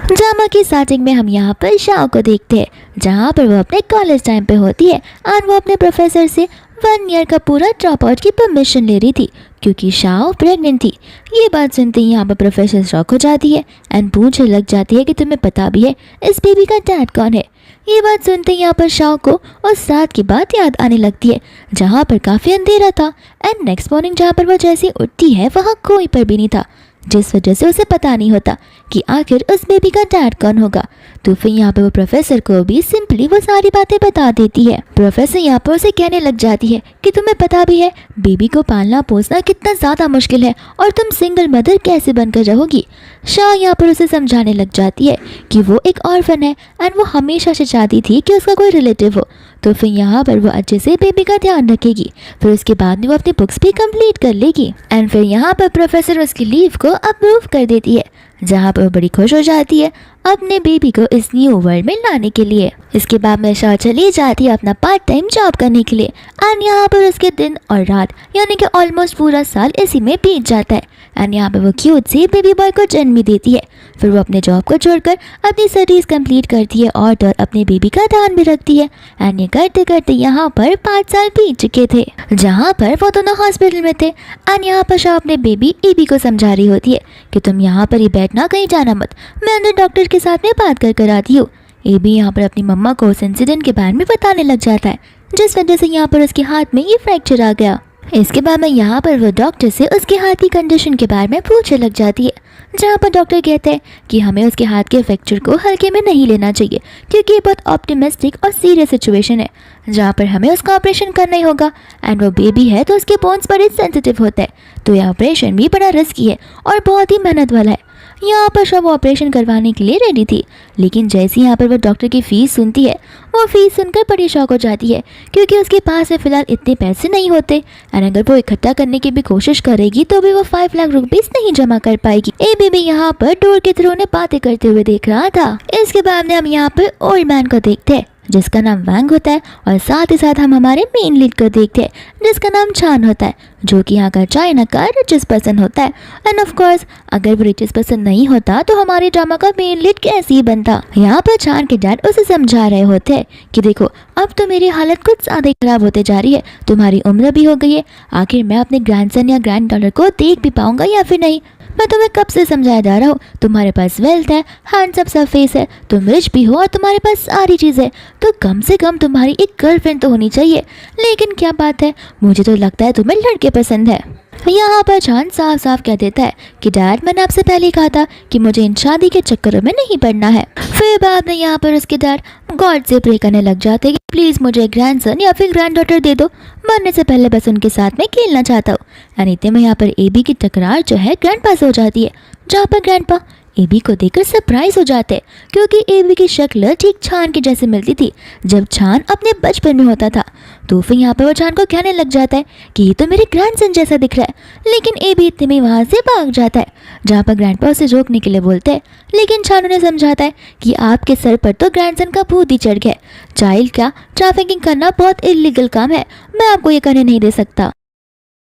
Drama की starting में हम यहाँ पर शाओ को देखते हैं, जहाँ पर वो अपने कॉलेज टाइम पे होती है और वो अपने प्रोफेसर से 1 ईयर का पूरा ड्रॉप आउट की परमिशन ले रही थी क्योंकि शाओ प्रेग्नेंट थी। ये बात सुनते ही यहाँ पर प्रोफेसर शॉक हो जाती है एंड पूछने लग जाती है कि तुम्हें पता भी है इस बेबी का डैड कौन है। ये बात सुनते ही यहाँ पर शाओ को उस रात की बात याद आने लगती है जहाँ पर काफ़ी अंधेरा था एंड नेक्स्ट मॉर्निंग जहाँ पर वो जैसे उठती है वहाँ कोई पर भी नहीं था, जिस वजह से उसे पता नहीं होता कि आखिर उस बेबी का डैड कौन होगा। तो फिर यहाँ पर वो प्रोफेसर को भी सिंपली वो सारी बातें बता देती है। प्रोफेसर यहाँ पर उसे कहने लग जाती है कि तुम्हें पता भी है बेबी को पालना पोसना कितना ज़्यादा मुश्किल है और तुम सिंगल मदर कैसे बनकर रहोगी। शाह यहाँ पर उसे समझाने लग जाती है कि वो एक ऑर्फन है एंड वो हमेशा से चाहती थी कि उसका कोई रिलेटिव हो, तो फिर यहाँ पर वो अच्छे से बेबी का ध्यान रखेगी। फिर उसके बाद में वो अपनी बुक्स भी कंप्लीट कर लेगी एंड फिर यहाँ पर प्रोफेसर उसकी लीव को अप्रूव कर देती है, जहाँ पर वो बड़ी खुश हो जाती है अपने बेबी को इस न्यू वर्ल्ड में लाने के लिए। इसके बाद में शाह चली जाती है अपना पार्ट टाइम जॉब करने के लिए एंड यहाँ पर उसके दिन और रात यानी कि ऑलमोस्ट पूरा साल इसी में बीत जाता है एंड यहाँ पर वो क्यूट सी बेबी बॉय को जन्म देती है। फिर वो अपने जॉब को छोड़कर अपनी स्टडीज कंप्लीट करती है और अपने बेबी का ध्यान भी रखती है एंड ये करते करते यहाँ पर 5 साल बीत चुके थे, जहाँ पर वो दोनों हॉस्पिटल में थे एंड यहाँ पर शाह अपने बेबी एबी को समझा रही होती है कि तुम यहाँ पर ही बैठना, कहीं जाना मत, मैं अंदर डॉक्टर के साथ में बात कर आती हूँ। एबी यहाँ पर अपनी मम्मा को उस इंसिडेंट के बारे में बताने लग जाता है जिस वजह से यहाँ पर उसके हाथ में ये फ्रैक्चर आ गया। इसके बाद में यहाँ पर वो डॉक्टर से उसके हाथ की कंडीशन के बारे में पूछने लग जाती है, जहाँ पर डॉक्टर कहते हैं कि हमें उसके हाथ के फ्रैक्चर को हल्के में नहीं लेना चाहिए क्योंकि ये बहुत ऑप्टिमिस्टिक और सीरियस सिचुएशन है जहाँ पर हमें उसका ऑपरेशन करना ही होगा एंड वो बेबी है तो उसके बोन्स बड़े सेंसिटिव होते हैं, तो यह ऑपरेशन भी बड़ा रिस्की है और बहुत ही मेहनत वाला है। यहाँ पर सब ऑपरेशन करवाने के लिए रेडी थी, लेकिन जैसे यहाँ पर वो डॉक्टर की फ़ीस सुनती है वो फ़ीस सुनकर बड़ी शॉक हो जाती है क्योंकि उसके पास में फ़िलहाल इतने पैसे नहीं होते एंड अगर वो इकट्ठा करने की भी कोशिश करेगी तो भी वो 5 लाख रुपीस नहीं जमा कर पाएगी। ए बेबी यहाँ पर डोर के थ्रू उन्हें बातें करते हुए देख रहा था। इसके बाद में हम यहाँ पर ओल्ड मैन को देखते हैं जिसका नाम वांग होता है और साथ ही साथ हम हमारे मेन लीड को देखते हैं जिसका नाम चान होता है, जो कि यहाँ का चाइना का रिचेस्ट पर्सन होता है एंड ऑफ कोर्स अगर वो रिचेस्ट पर्सन नहीं होता तो हमारे ड्रामा का मेन लीड कैसे ही बनता। यहाँ पर चान के डैड उसे समझा रहे होते हैं कि देखो अब तो मेरी हालत कुछ ज़्यादा खराब होते जा रही है, तुम्हारी उम्र भी हो गई है, आखिर मैं अपने ग्रैंडसन या ग्रैंड डॉटर को देख भी पाऊंगा या फिर नहीं। मैं तुम्हें कब से समझाया जा रहा हूँ, तुम्हारे पास वेल्थ है, हैंडसम सा फेस है, तुम रिच भी हो और तुम्हारे पास सारी चीज़ें, तो कम से कम तुम्हारी एक गर्लफ्रेंड तो होनी चाहिए। लेकिन क्या बात है, मुझे तो लगता है तुम्हें लड़के पसंद है। यहाँ पर चांद साफ साफ कह देता है कि डैड मैंने आपसे पहले ही कहा था कि मुझे इन शादी के चक्करों में नहीं पड़ना है। फिर बाद में यहाँ पर उसके डैड गॉड से प्रे करने लग जाते हैं कि प्लीज़ मुझे ग्रैंडसन या फिर ग्रैंड डॉटर दे दो, मरने से पहले बस उनके साथ में खेलना चाहता हूँ। एंड इतने में यहाँ पर एबी की टकरार जो है ग्रैंडपा से हो जाती है, जहाँ पर ग्रैंडपा एबी को देखकर सरप्राइज हो जाते हैं क्योंकि एबी की शक्ल ठीक छान के जैसे मिलती थी जब छान अपने बचपन में होता था। तो फिर यहाँ पर वो छान को कहने लग जाता है कि ये तो मेरे ग्रैंडसन जैसा दिख रहा है, लेकिन एबी इतने में वहाँ से भाग जाता है, जहाँ पर ग्रैंडपा उसे रोकने के लिए बोलते हैं, लेकिन छान उन्हें समझाता है कि आपके सर पर तो ग्रैंडसन का भूत ही चढ़ गया, चाइल्ड का ट्रैफिकिंग करना बहुत इलीगल काम है, मैं आपको ये करने नहीं दे सकता।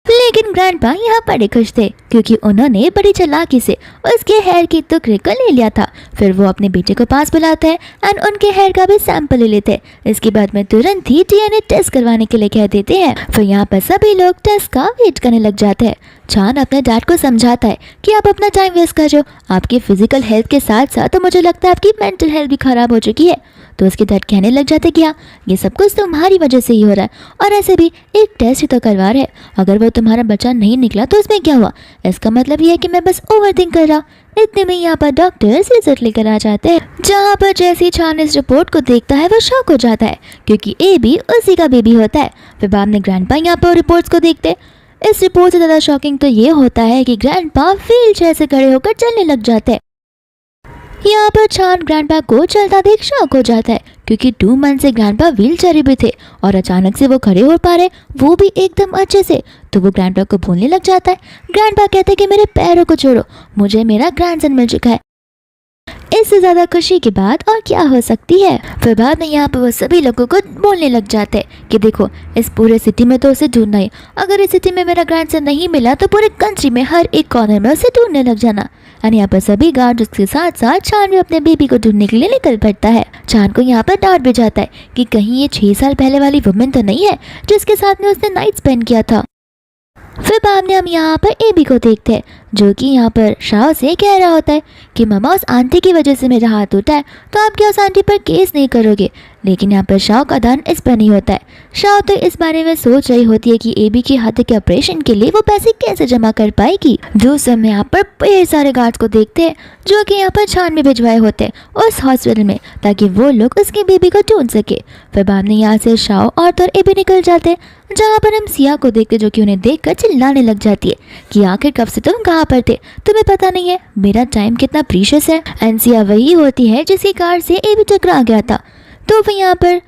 लेकिन ग्रैंडपा यहाँ बड़े खुश थे क्योंकि उन्होंने बड़ी चालाकी से उसके हेयर की टुकड़े को ले लिया था। फिर वो अपने बेटे को पास बुलाते हैं एंड उनके हेयर का भी सैंपल ले लेते हैं। इसके बाद में तुरंत ही डीएनए टेस्ट करवाने के लिए कह देते हैं। फिर यहाँ पर सभी लोग टेस्ट का वेट करने लग जाते हैं। चान अपने डैड को समझाता है कि आप अपना टाइम वेस्ट कर रहे हो, आपकी फिजिकल हेल्थ के साथ साथ तो मुझे लगता है आपकी मेंटल हेल्थ भी खराब हो चुकी है। तो उसके डैड कहने लग जाते कि हाँ ये सब कुछ तुम्हारी वजह से ही हो रहा है और ऐसे भी एक टेस्ट ही तो करवा रहे हैं, अगर वो तुम्हारा बच्चा नहीं निकला तो उसमें क्या हुआ, इसका मतलब ये है कि मैं बस ओवरथिंक कर रहा। इतने में यहाँ पर डॉक्टर्स रिजल्ट लेकर आ जाते हैं, जहाँ पर जैसे ही चान इस रिपोर्ट को देखता है वो शॉक हो जाता है क्योंकि ए भी उसी का बेबी होता है। फिर बाद में ग्रैंडपा यहाँ पर रिपोर्ट्स को देखते। इस रिपोर्ट से ज़्यादा शॉकिंग तो ये होता है कि ग्रैंडपा व्हील चेयर से खड़े होकर चलने लग जाते हैं। यहाँ पर चान ग्रैंडपा को चलता देख शॉक हो जाता है क्योंकि 2 मंथ से ग्रैंडपा व्हील चेयर भी थे और अचानक से वो खड़े हो पा रहे, वो भी एकदम अच्छे से। तो वो ग्रैंडपा को बोलने लग जाता है। ग्रैंडपा कहते हैं कि मेरे पैरों को छोड़ो, मुझे मेरा ग्रैंडसन मिल चुका है। इससे ज्यादा खुशी की बात और क्या हो सकती है। फिर बाद में यहाँ पर वो सभी लोगों को बोलने लग जाते हैं कि देखो इस पूरे सिटी में तो उसे ढूंढना है, अगर इस सिटी में मेरा ग्रैंडसन नहीं मिला तो पूरे कंट्री में हर एक कॉर्नर में उसे ढूंढने लग जाना। और यहाँ पर सभी गार्ड उसके साथ साथ चांद भी अपने बेबी को ढूंढने के लिए निकल पड़ता है। चांद को यहाँ पर डांट भी जाता है कि कहीं ये 6 साल पहले वाली वुमेन तो नहीं है जिसके साथ में उसने नाइट स्पेंड किया था। फिर बाद में हम यहाँ पर एबी को देखते हैं जो कि यहाँ पर शाह से कह रहा होता है कि मम्मा उस आंटी की वजह से मेरा हाथ टूटा है तो आप क्या उस आंटी पर केस नहीं करोगे। लेकिन यहाँ पर शाह का ध्यान इस पर नहीं होता है। शाह तो इस बारे में सोच रही होती है कि एबी की हाथ के ऑपरेशन के लिए वो पैसे कैसे जमा कर पाएगी। दूसरे में यहाँ पर ढेर सारे गार्ड्स को देखते हैं जो कि यहाँ पर छान में भिजवाए होते हैं उस हॉस्पिटल में ताकि वो लोग उसकी बेबी को ढूंढ सके। फिर बाद में यहाँ से शाह और तो एबी निकल जाते हैं जहाँ पर हम सिया को देखते जो कि उन्हें देखकर चिल्लाने लग जाती है कि आखिर कब से तुम कहाँ पर थे, तुम्हें पता नहीं है मेरा टाइम कितना प्रीशियस है। एंड सिया वही होती है जिसकी कार से एबी टकरा गया था। तो फिर यहाँ पर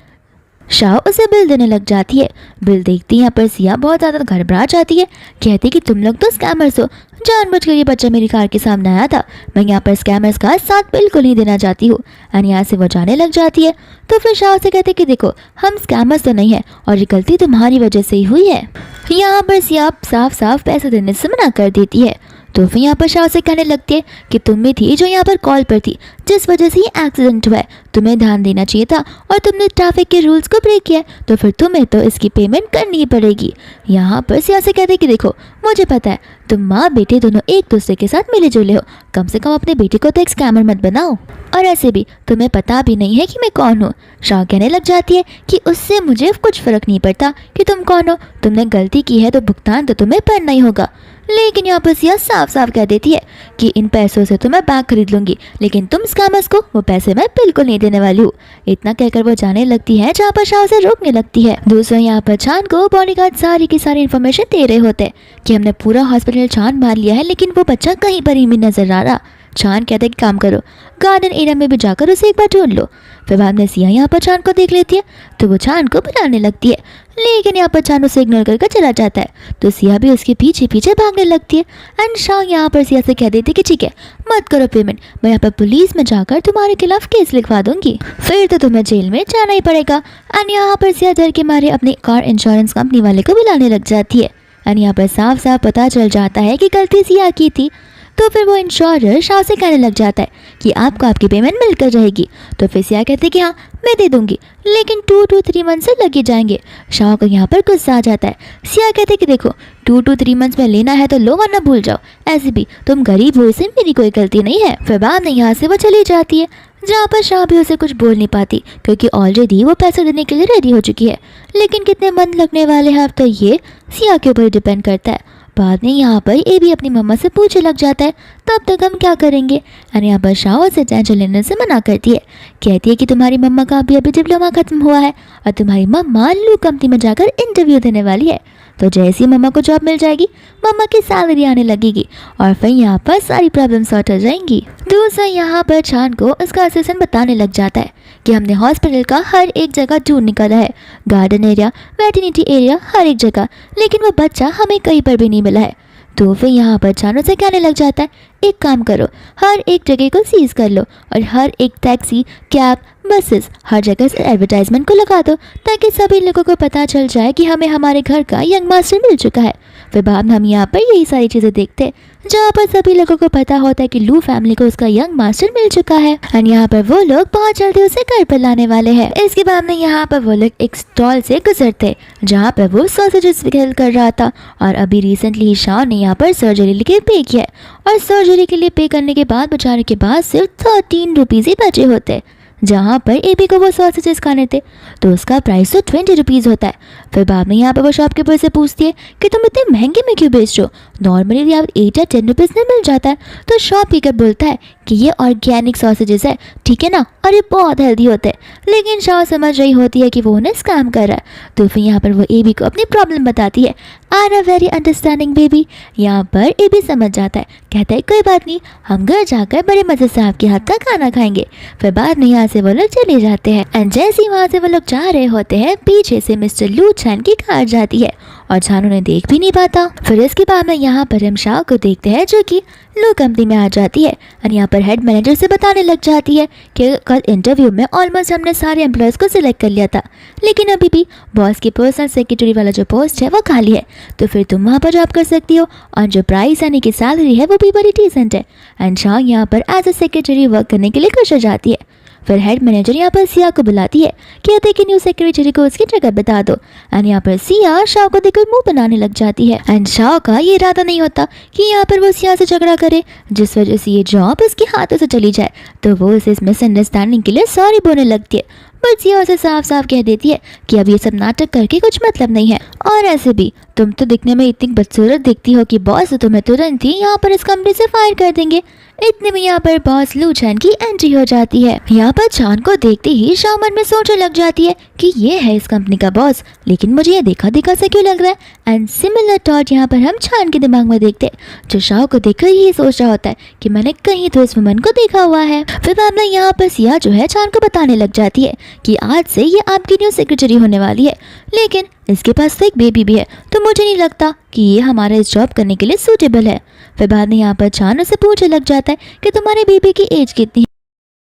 शाह उसे बिल देने लग जाती है। बिल देखती यहाँ पर सिया बहुत ज़्यादा घबरा जाती है, कहती कि तुम लोग तो स्कैमर्स हो, जानबूझकर ये बच्चा मेरी कार के सामने आया था, मैं यहाँ पर स्कैमर्स का साथ बिल्कुल नहीं देना चाहती हूँ। और यहाँ से वो जाने लग जाती है। तो फिर शाह से कहते कि देखो हम स्कैमर्स तो नहीं है और ये गलती तुम्हारी वजह से ही हुई है। यहाँ पर सिया साफ साफ पैसे देने से मना कर देती है। तो फिर यहाँ पर शाह से कहने लगती है कि तुम भी थी जो यहाँ पर कॉल पर थी जिस वजह से ये एक्सीडेंट हुआ है, तुम्हें ध्यान देना चाहिए था और तुमने ट्रैफिक के रूल्स को ब्रेक किया तो फिर तुम्हें तो इसकी पेमेंट करनी ही पड़ेगी। यहाँ पर सिया से कहते कि देखो मुझे पता है तुम माँ बेटे दोनों एक दूसरे के साथ मिले जुले हो, कम से कम अपने बेटे को तो एक स्कैमर मत बनाओ, और ऐसे भी तुम्हें पता भी नहीं है कि मैं कौन हूँ। शाह कहने लग जाती है कि उससे मुझे कुछ फर्क नहीं पड़ता कि तुम कौन हो, तुमने गलती की है तो भुगतान तो तुम्हें करना ही होगा। लेकिन यहाँ पर सिया साफ साफ कह देती है कि इन पैसों से तो मैं बैग खरीद लूंगी, लेकिन तुम स्कैमर्स को वो पैसे मैं बिल्कुल नहीं देने वाली हूँ। इतना कहकर वो जाने लगती है जहाँ पर शाह उसे रोकने लगती है। दूसरा यहाँ पर चांद को बॉडीगार्ड सारी की सारी इन्फॉर्मेशन दे रहे होते हैं कि हमने पूरा हॉस्पिटल छान मार लिया है लेकिन वो बच्चा कहीं पर ही नहीं नजर आ रहा। चांद कहते कि काम करो गार्डन एरिया में भी जाकर उसे एक बार ढूंढ लो। फिर बाद में सिया यहाँ पर चांद को देख लेती है तो वो चांद को बुलाने लगती है, लेकिन यहाँ पर चांद उसे इग्नोर करके चला जाता है। तो सिया भी उसके पीछे पीछे भागने लगती है। एंड शाह यहाँ पर सिया से कह देती कि ठीक है मत करो पेमेंट, मैं यहाँ पर पुलिस में जाकर तुम्हारे खिलाफ केस लिखवा दूंगी, फिर तो तुम्हें जेल में जाना ही पड़ेगा। एंड यहाँ पर सिया डर के मारे अपनी कार इंश्योरेंस कंपनी वाले को बुलाने लग जाती है। एंड यहाँ पर साफ साफ पता चल जाता है कि गलती सिया की थी। तो फिर वो इंश्योरर शाह से कहने लग जाता है कि आपको आपकी पेमेंट मिलकर रहेगी। तो फिर सिया कहते कि हाँ मैं दे दूंगी, लेकिन 2 to 3 मंथ से लगे जाएंगे। शाह को यहाँ पर गुस्सा आ जाता है। सिया कहते कि देखो 2 to 3 मंथ्स में लेना है तो लो वरना भूल जाओ, ऐसे भी तुम गरीब हो इससे मेरी कोई गलती नहीं है। फिर बाद में यहाँ से वो चली जाती है जहाँ पर शाह भी उसे कुछ बोल नहीं पाती क्योंकि ऑलरेडी वो पैसे देने के लिए रेडी हो चुकी है। लेकिन कितने मंथ लगने वाले हैं अब तो ये सिया के ऊपर डिपेंड करता है। बाद में यहाँ पर ये भी अपनी मम्मा से पूछने लग जाता है तब तक हम क्या करेंगे। और यहाँ पर शाह से टेंशन लेने से मना करती है, कहती है कि तुम्हारी मम्मा का अभी अभी डिप्लोमा खत्म हुआ है और तुम्हारी मम्मा लू कंपनी में जाकर इंटरव्यू देने वाली है, तो जैसे ही मम्मा को जॉब मिल जाएगी मम्मा की सैलरी आने लगेगी और फिर यहाँ पर सारी प्रॉब्लम सॉर्ट हो जाएंगी। दूसरा यहाँ पर चांद को उसका असिस्टेंट बताने लग जाता है कि हमने हॉस्पिटल का हर एक जगह ढूंढ निकाला है, गार्डन एरिया, वेटर्निटी एरिया, हर एक जगह, लेकिन वो बच्चा हमें कहीं पर भी नहीं मिला है। तो फिर यहाँ पर चांद से कहने लग जाता है एक काम करो हर एक जगह को सीज कर लो और हर एक टैक्सी, कैब, बसेस हर जगह से एडवर्टाइजमेंट को लगा दो ताकि सभी लोगों को पता चल जाए कि हमें हमारे घर का यंग मास्टर मिल चुका है। फिर बाद में हम यहाँ पर यही सारी चीज़ें देखते हैं जहाँ पर सभी लोगों को पता होता है कि लू फैमिली को उसका यंग मास्टर मिल चुका है और यहाँ पर वो लोग बहुत जल्दी उसे घर पर लाने वाले हैं। इसके बाद में यहाँ पर वो लोग एक स्टॉल से गुजरते जहाँ पर वो सॉसेजेस सेल कर रहा था और अभी रिसेंटली ही शाह ने यहाँ पर सर्जरी के लिए पे किया है और सर्जरी के लिए पे करने के बाद बचाने के बाद सिर्फ 13 रुपीज़ ही बचे होते, जहाँ पर एबी को वो सॉसेजेस खाने थे तो उसका प्राइस तो 20 रुपीज़ होता है। फिर बाद में यहाँ पर वो शॉपकीपर से पूछती है कि तुम इतने महंगे में क्यों बेच रहे हो, नॉर्मली आप 8 या 10 रुपीज़ में मिल जाता है। तो शॉपकीपर बोलता है कि ये ऑर्गेनिक सॉसेजेस है, ठीक है ना, और ये बहुत हेल्दी होते हैं। लेकिन शाह समझ रही होती है कि वो उन्हें स्कैम कर रहा है। तो फिर यहाँ पर वो एबी को अपनी प्रॉब्लम बताती है। Are a very understanding baby. यहाँ पर एबी समझ जाता है, कहता है कोई बात नहीं, हम घर जाकर बड़े मजे से आपके हाथ का खाना खाएंगे। फिर बाद में यहाँ से वो लोग चले जाते हैं एंड जैसे ही वहाँ से वो लोग जा रहे होते हैं पीछे से मिस्टर लू चैन की कार जाती है और जान उन्हें देख भी नहीं पाता। फिर इसके बाद में यहाँ पर हम शाह को देखते हैं जो कि लो कंपनी में आ जाती है और यहाँ पर हेड मैनेजर से बताने लग जाती है कि कल इंटरव्यू में ऑलमोस्ट हमने सारे एम्प्लॉयज़ को सिलेक्ट कर लिया था, लेकिन अभी भी बॉस की पर्सनल सेक्रेटरी वाला जो पोस्ट है वो खाली है, तो फिर तुम वहाँ पर जॉब कर सकती हो और जो प्राइस यानी कि सैलरी है वो भी बड़ी डिसेंट है। एंड शाह यहाँ पर एज ए सेक्रेटरी वर्क करने के लिए खुश हो जाती है। फिर हेड मैनेजर यहाँ पर सिया को बुलाती है, कहते हैं कि न्यू सेक्रेटरी को उसकी जगह बता दो। एंड यहाँ पर सिया शाह को देखकर मुंह बनाने लग जाती है। एंड शाह का ये इरादा नहीं होता कि यहाँ पर वो सिया से झगड़ा करे, जिस वजह से ये जॉब उसके हाथों से चली जाए, तो वो उसे इस मिसअंडरस्टैंडिंग के लिए सॉरी बोलने लगती है। पर सिया उसे साफ साफ कह देती है कि अब ये सब नाटक करके कुछ मतलब नहीं है, और ऐसे भी तुम तो दिखने में इतनी बदसूरत दिखती हो कि बॉस तुम्हें तुरंत ही यहाँ पर इस कंपनी से फायर कर देंगे। इतने में यहाँ पर बॉस लू चैन की एंट्री हो जाती है। यहाँ पर चान को देखते ही शाह मन में सोचने लग जाती है कि ये है इस कंपनी का बॉस, लेकिन मुझे ये देखा देखा से क्यों लग रहा है। एंड सिमिलर थॉट यहाँ पर हम चान के दिमाग में देखते हैं, जो शाह को देखकर ये सोच रहा होता है कि मैंने कहीं तो इस वुमन को देखा हुआ है। फिर बाद में यहाँ पर सिया जो है चान को बताने लग जाती है कि आज से ये आपकी न्यू सेक्रेटरी होने वाली है, लेकिन इसके पास तो एक बेबी भी है, तो मुझे नहीं लगता कि ये हमारा इस जॉब करने के लिए सूटेबल है। फिर बाद में यहाँ पर चान उसे पूछने लग जाता है कि तुम्हारे बेबी की एज कितनी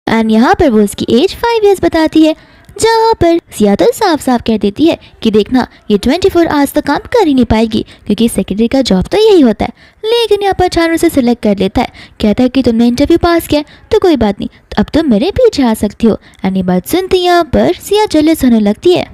है, एंड यहाँ पर वो उसकी एज 5 ईयर्स बताती है, जहाँ पर सिया तो साफ साफ कह देती है कि देखना ये 24 आवर्स तो काम कर ही नहीं पाएगी, क्योंकि सेक्रेटरी का जॉब तो यही होता है। लेकिन यहाँ पर चान उसे सिलेक्ट कर लेता है, कहता है कि तुमने इंटरव्यू पास किया तो कोई बात नहीं, अब तुम मेरे पीछे आ सकती हो। एंड ये बात सुनती यहाँ पर सिया जेलस होने लगती है।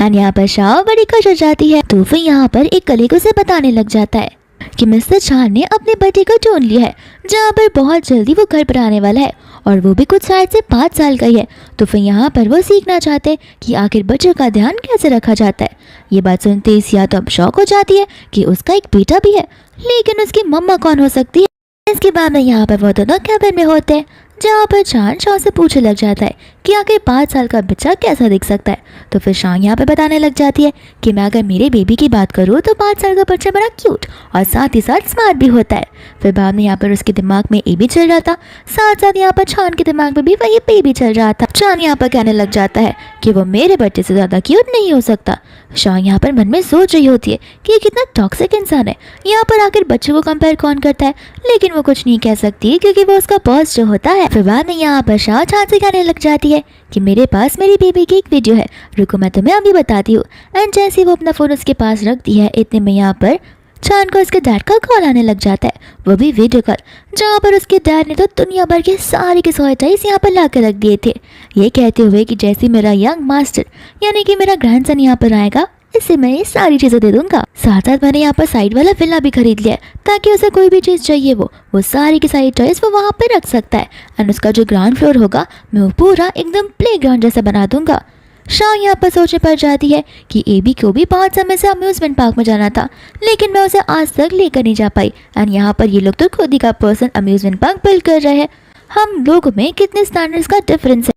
एंड यहाँ पर शाह बड़ी खुश हो जाती है। तो फिर यहाँ पर एक कलीग उसे बताने लग जाता है कि मिस्टर चान ने अपने बेटे को ढूंढ लिया है, जहाँ पर बहुत जल्दी वो घर पर आने वाला है, और वो भी कुछ शायद से 5 साल का ही है। तो फिर यहाँ पर वो सीखना चाहते हैं कि आखिर बच्चों का ध्यान कैसे रखा जाता है। ये बात सुनते ही सिया तो अब शौक हो जाती है कि उसका एक बेटा भी है, लेकिन उसकी मम्मा कौन हो सकती है। इसके बाद में यहाँ पर वो दोनों कैबिन में होते हैं, जहाँ पर चान शाह से पूछने लग जाता है कि आखिर 5 साल का बच्चा कैसा दिख सकता है। तो फिर शाह यहाँ पे बताने लग जाती है कि मैं अगर मेरे बेबी की बात करूँ तो 5 साल का बच्चा बड़ा क्यूट और साथ ही साथ स्मार्ट भी होता है। फिर बाद में यहाँ पर उसके दिमाग में ए भी चल रहा था, साथ साथ यहाँ पर चान के दिमाग में भी वही पे भी चल रहा था। चान यहाँ पर कहने लग जाता है कि वो मेरे बच्चे से ज़्यादा क्यूट नहीं हो सकता। शाह यहाँ पर मन में सोच रही होती है कि ये कितना टॉक्सिक इंसान है, यहाँ पर आखिर बच्चों को कंपेयर कौन करता है, लेकिन वो कुछ नहीं कह सकती क्योंकि वो उसका बॉस जो होता है। फिर बाद में यहाँ पर शाह चान से कहने लग जाती है कि मेरे पास मेरी बेबी की एक वीडियो है, रुको मैं तुम्हें अभी बताती हूँ। एंड जैसे वो अपना फ़ोन उसके पास रखती है, इतने में यहाँ पर चान को उसके डैड का कॉल आने लग जाता है, वो भी वीडियो कॉल, जहाँ पर उसके डैड ने तो दुनिया भर के सारे के सॉय टाइस यहाँ पर ला कर रख दिए थे, ये कहते हुए कि जैसे मेरा यंग मास्टर यानी कि मेरा ग्रैंडसन यहाँ पर आएगा, इससे मैं ये सारी चीज़ें दे दूंगा। साथ साथ मैंने यहाँ पर साइड वाला विला भी खरीद लिया है, ताकि उसे कोई भी चीज़ चाहिए वो सारी की सारी टॉयज वो वहाँ पर रख सकता है। एंड उसका जो ग्राउंड फ्लोर होगा मैं वो पूरा एकदम प्ले ग्राउंड जैसा बना दूंगा। शाह यहाँ पर सोचने पड़ जाती है कि एबी को भी बहुत समय से अम्यूजमेंट पार्क में जाना था, लेकिन मैं उसे आज तक लेकर नहीं जा पाई। एंड यहाँ पर ये लोग तो खुद ही का पर्सन अम्यूजमेंट पार्क बिल्ड कर रहे हैं, हम लोगों में कितने स्टैंडर्ड्स का डिफरेंस है।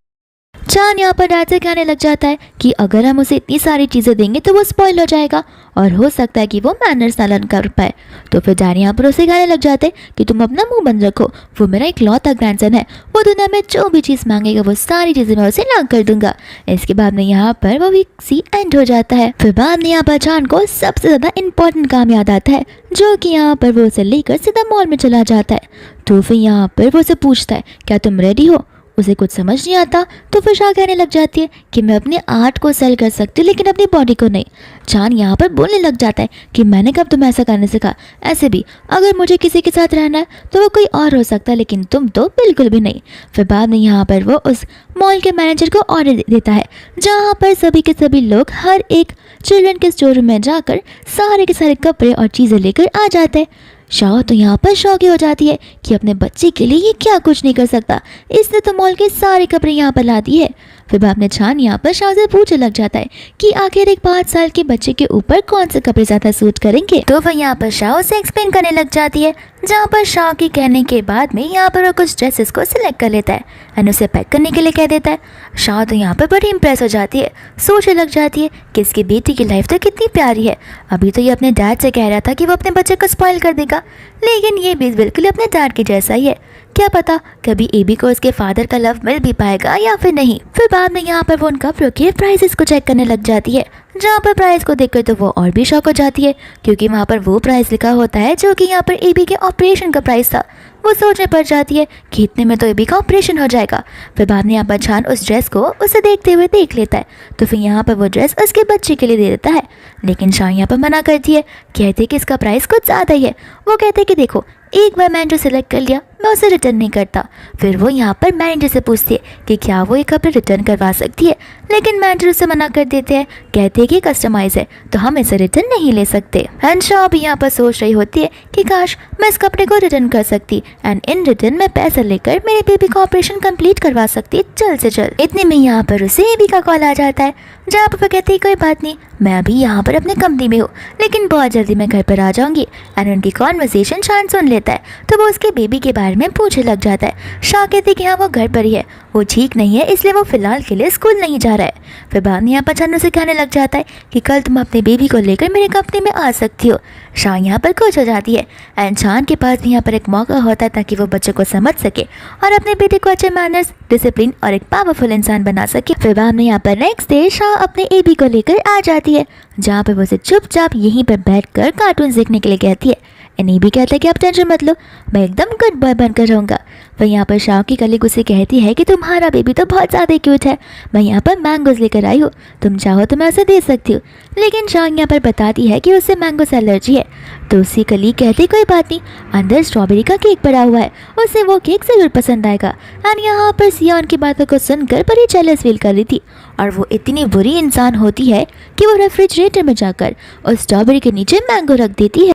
चान यहाँ पर डैड से कहने लग जाता है कि अगर हम उसे इतनी सारी चीज़ें देंगे तो वो स्पॉइल हो जाएगा और हो सकता है कि वो मैनर्स ना लर्न कर पाए। तो फिर डैड यहाँ पर उसे कहने लग जाते कि तुम अपना मुंह बंद रखो, वो मेरा इकलौता ग्रैंडसन है, वो दुनिया में जो भी चीज़ मांगेगा वो सारी चीज़ें मैं उसे ला कर दूंगा। इसके बाद में यहाँ पर वो भी सी एंड हो जाता है। फिर बाद में यहाँ पर चान को सबसे ज़्यादा इंपॉर्टेंट काम याद आता है, जो कि यहाँ पर वो उसे लेकर सीधा मॉल में चला जाता है। तो फिर यहाँ पर वो उसे पूछता है क्या तुम रेडी हो। उसे कुछ समझ नहीं आता, तो फिर शाह कहने लग जाती है कि मैं अपने आर्ट को सेल कर सकती हूँ लेकिन अपनी बॉडी को नहीं। चान यहाँ पर बोलने लग जाता है कि मैंने कब तुम्हें ऐसा करने से कहा, ऐसे भी अगर मुझे किसी के साथ रहना है तो वो कोई और हो सकता है, लेकिन तुम तो बिल्कुल भी नहीं। फिर बाद में यहाँ पर वो उस मॉल के मैनेजर को ऑर्डर देता है, जहाँ पर सभी के सभी लोग हर एक चिल्ड्रन के स्टोर रूम में जाकर सारे के सारे कपड़े और चीज़ें लेकर आ जाते हैं। शाह तो यहाँ पर शौकी हो जाती है कि अपने बच्चे के लिए ये क्या कुछ नहीं कर सकता, इसने तो मॉल के सारे कपड़े यहाँ पर ला दिए। फिर बाद में चान यहाँ पर शाह से पूछने लग जाता है कि आखिर एक 5 साल के बच्चे के ऊपर कौन से कपड़े ज़्यादा सूट करेंगे। तो वह यहाँ पर शाह से एक्सप्लेन करने लग जाती है, जहाँ पर शाह के कहने के बाद में यहाँ पर वो कुछ ड्रेसेस को सिलेक्ट कर लेता है एंड उसे पैक करने के लिए कह देता है। शाह तो यहाँ पर बड़ी इंप्रेस हो जाती है, सोचने लग जाती है कि इसकी बेटी की लाइफ तो कितनी प्यारी है। अभी तो ये अपने डैड से कह रहा था कि वो अपने बच्चे को स्पॉइल कर देगा, लेकिन ये भी बिल्कुल अपने डैड के जैसा ही है। क्या पता कभी एबी को उसके फादर का लव मिल भी पाएगा या फिर नहीं। फिर बाद में यहाँ पर वो उन कपड़ों के प्राइसेस को चेक करने लग जाती है, जहाँ पर प्राइस को देखकर तो वो और भी शॉक हो जाती है, क्योंकि वहाँ पर वो प्राइस लिखा होता है जो कि यहाँ पर एबी के ऑपरेशन का प्राइस था। वो सोचने पड़ जाती है कि इतने में तो एबी का ऑपरेशन हो जाएगा। फिर बाद में यहाँ पर छान उस ड्रेस को उसे देखते हुए देख लेता है, तो फिर यहाँ पर वो ड्रेस उसके बच्चे के लिए दे देता है। लेकिन शाह यहाँ पर मना करती है, कहते कि इसका प्राइस कुछ ज़्यादा ही है। वो कहते कि देखो, एक बार मैंने जो सिलेक्ट कर लिया मैं उसे रिटर्न नहीं करता। फिर वो यहाँ पर मैनेजर से पूछती है कि क्या वो एक कपड़े रिटर्न करवा सकती है, लेकिन मैनेजर उसे मना कर देते हैं, कहते हैं कि कस्टमाइज है तो हम इसे रिटर्न नहीं ले सकते। एंड शाह भी यहाँ पर सोच रही होती है कि काश मैं इस कपड़े को रिटर्न कर सकती एंड इन रिटर्न मैं पैसा लेकर मेरे बेबी का ऑपरेशन कंप्लीट करवा सकती जल्द से जल्द। इतने में यहाँ पर उसे एबी का कॉल आ जाता है, जहाँ पर वो कहती है कोई बात नहीं, मैं अभी यहाँ पर अपने कंपनी में हूँ, लेकिन बहुत जल्दी मैं घर पर आ जाऊंगी। एंड उनकी कॉन्वर्सेशन शान सुन लेता है, तो वो उसके बेबी के बारे में पूछने लग जाता है। शाह कहती कि हाँ वो घर पर ही है, वो ठीक नहीं है इसलिए वो फिलहाल के लिए स्कूल नहीं जा रहा है। फिर बाद में यहाँ पर छन्नू से कहने लग जाता है कि कल तुम अपने बेबी को लेकर मेरे कंपनी में आ सकती हो। शाह यहाँ पर खुश हो जाती है एंड शान के पास भी यहाँ पर एक मौका होता है ताकि वो बच्चों को समझ सके और अपने बेटे को अच्छे मैनर्स, डिसिप्लिन और एक पावरफुल इंसान बना सके। फिर बाद में यहाँ पर नेक्स्ट डे शाह अपने एबी को लेकर आ जाती है, जहाँ पर वो उसे चुपचाप यहीं पर बैठकर कार्टून देखने के लिए कहती है। एनी भी कहता है कि आप टेंशन मत लो, मैं एकदम गुड बॉय बनकर रहूँगा। वह यहाँ पर शाह की कलीग उसे कहती है कि तुम्हारा बेबी तो बहुत ज़्यादा क्यूट है, मैं यहाँ पर मैंगोज लेकर आई हूँ, तुम चाहो तो मैं उसे दे सकती हूँ। लेकिन शाह यहाँ पर बताती है कि उसे मैंगो से एलर्जी है। तो उसकी कलीग कहती कोई बात नहीं, अंदर स्ट्रॉबेरी का केक पड़ा हुआ है, उसे वो केक ज़रूर पसंद आएगा। एंड यहाँ पर सिया उनकी बातों को सुनकर बड़ी जेलस फील कर रही थी, और वो इतनी बुरी इंसान होती है कि वो रेफ्रिजरेटर में जाकर उस स्ट्रॉबेरी के नीचे मैंगो रख देती है।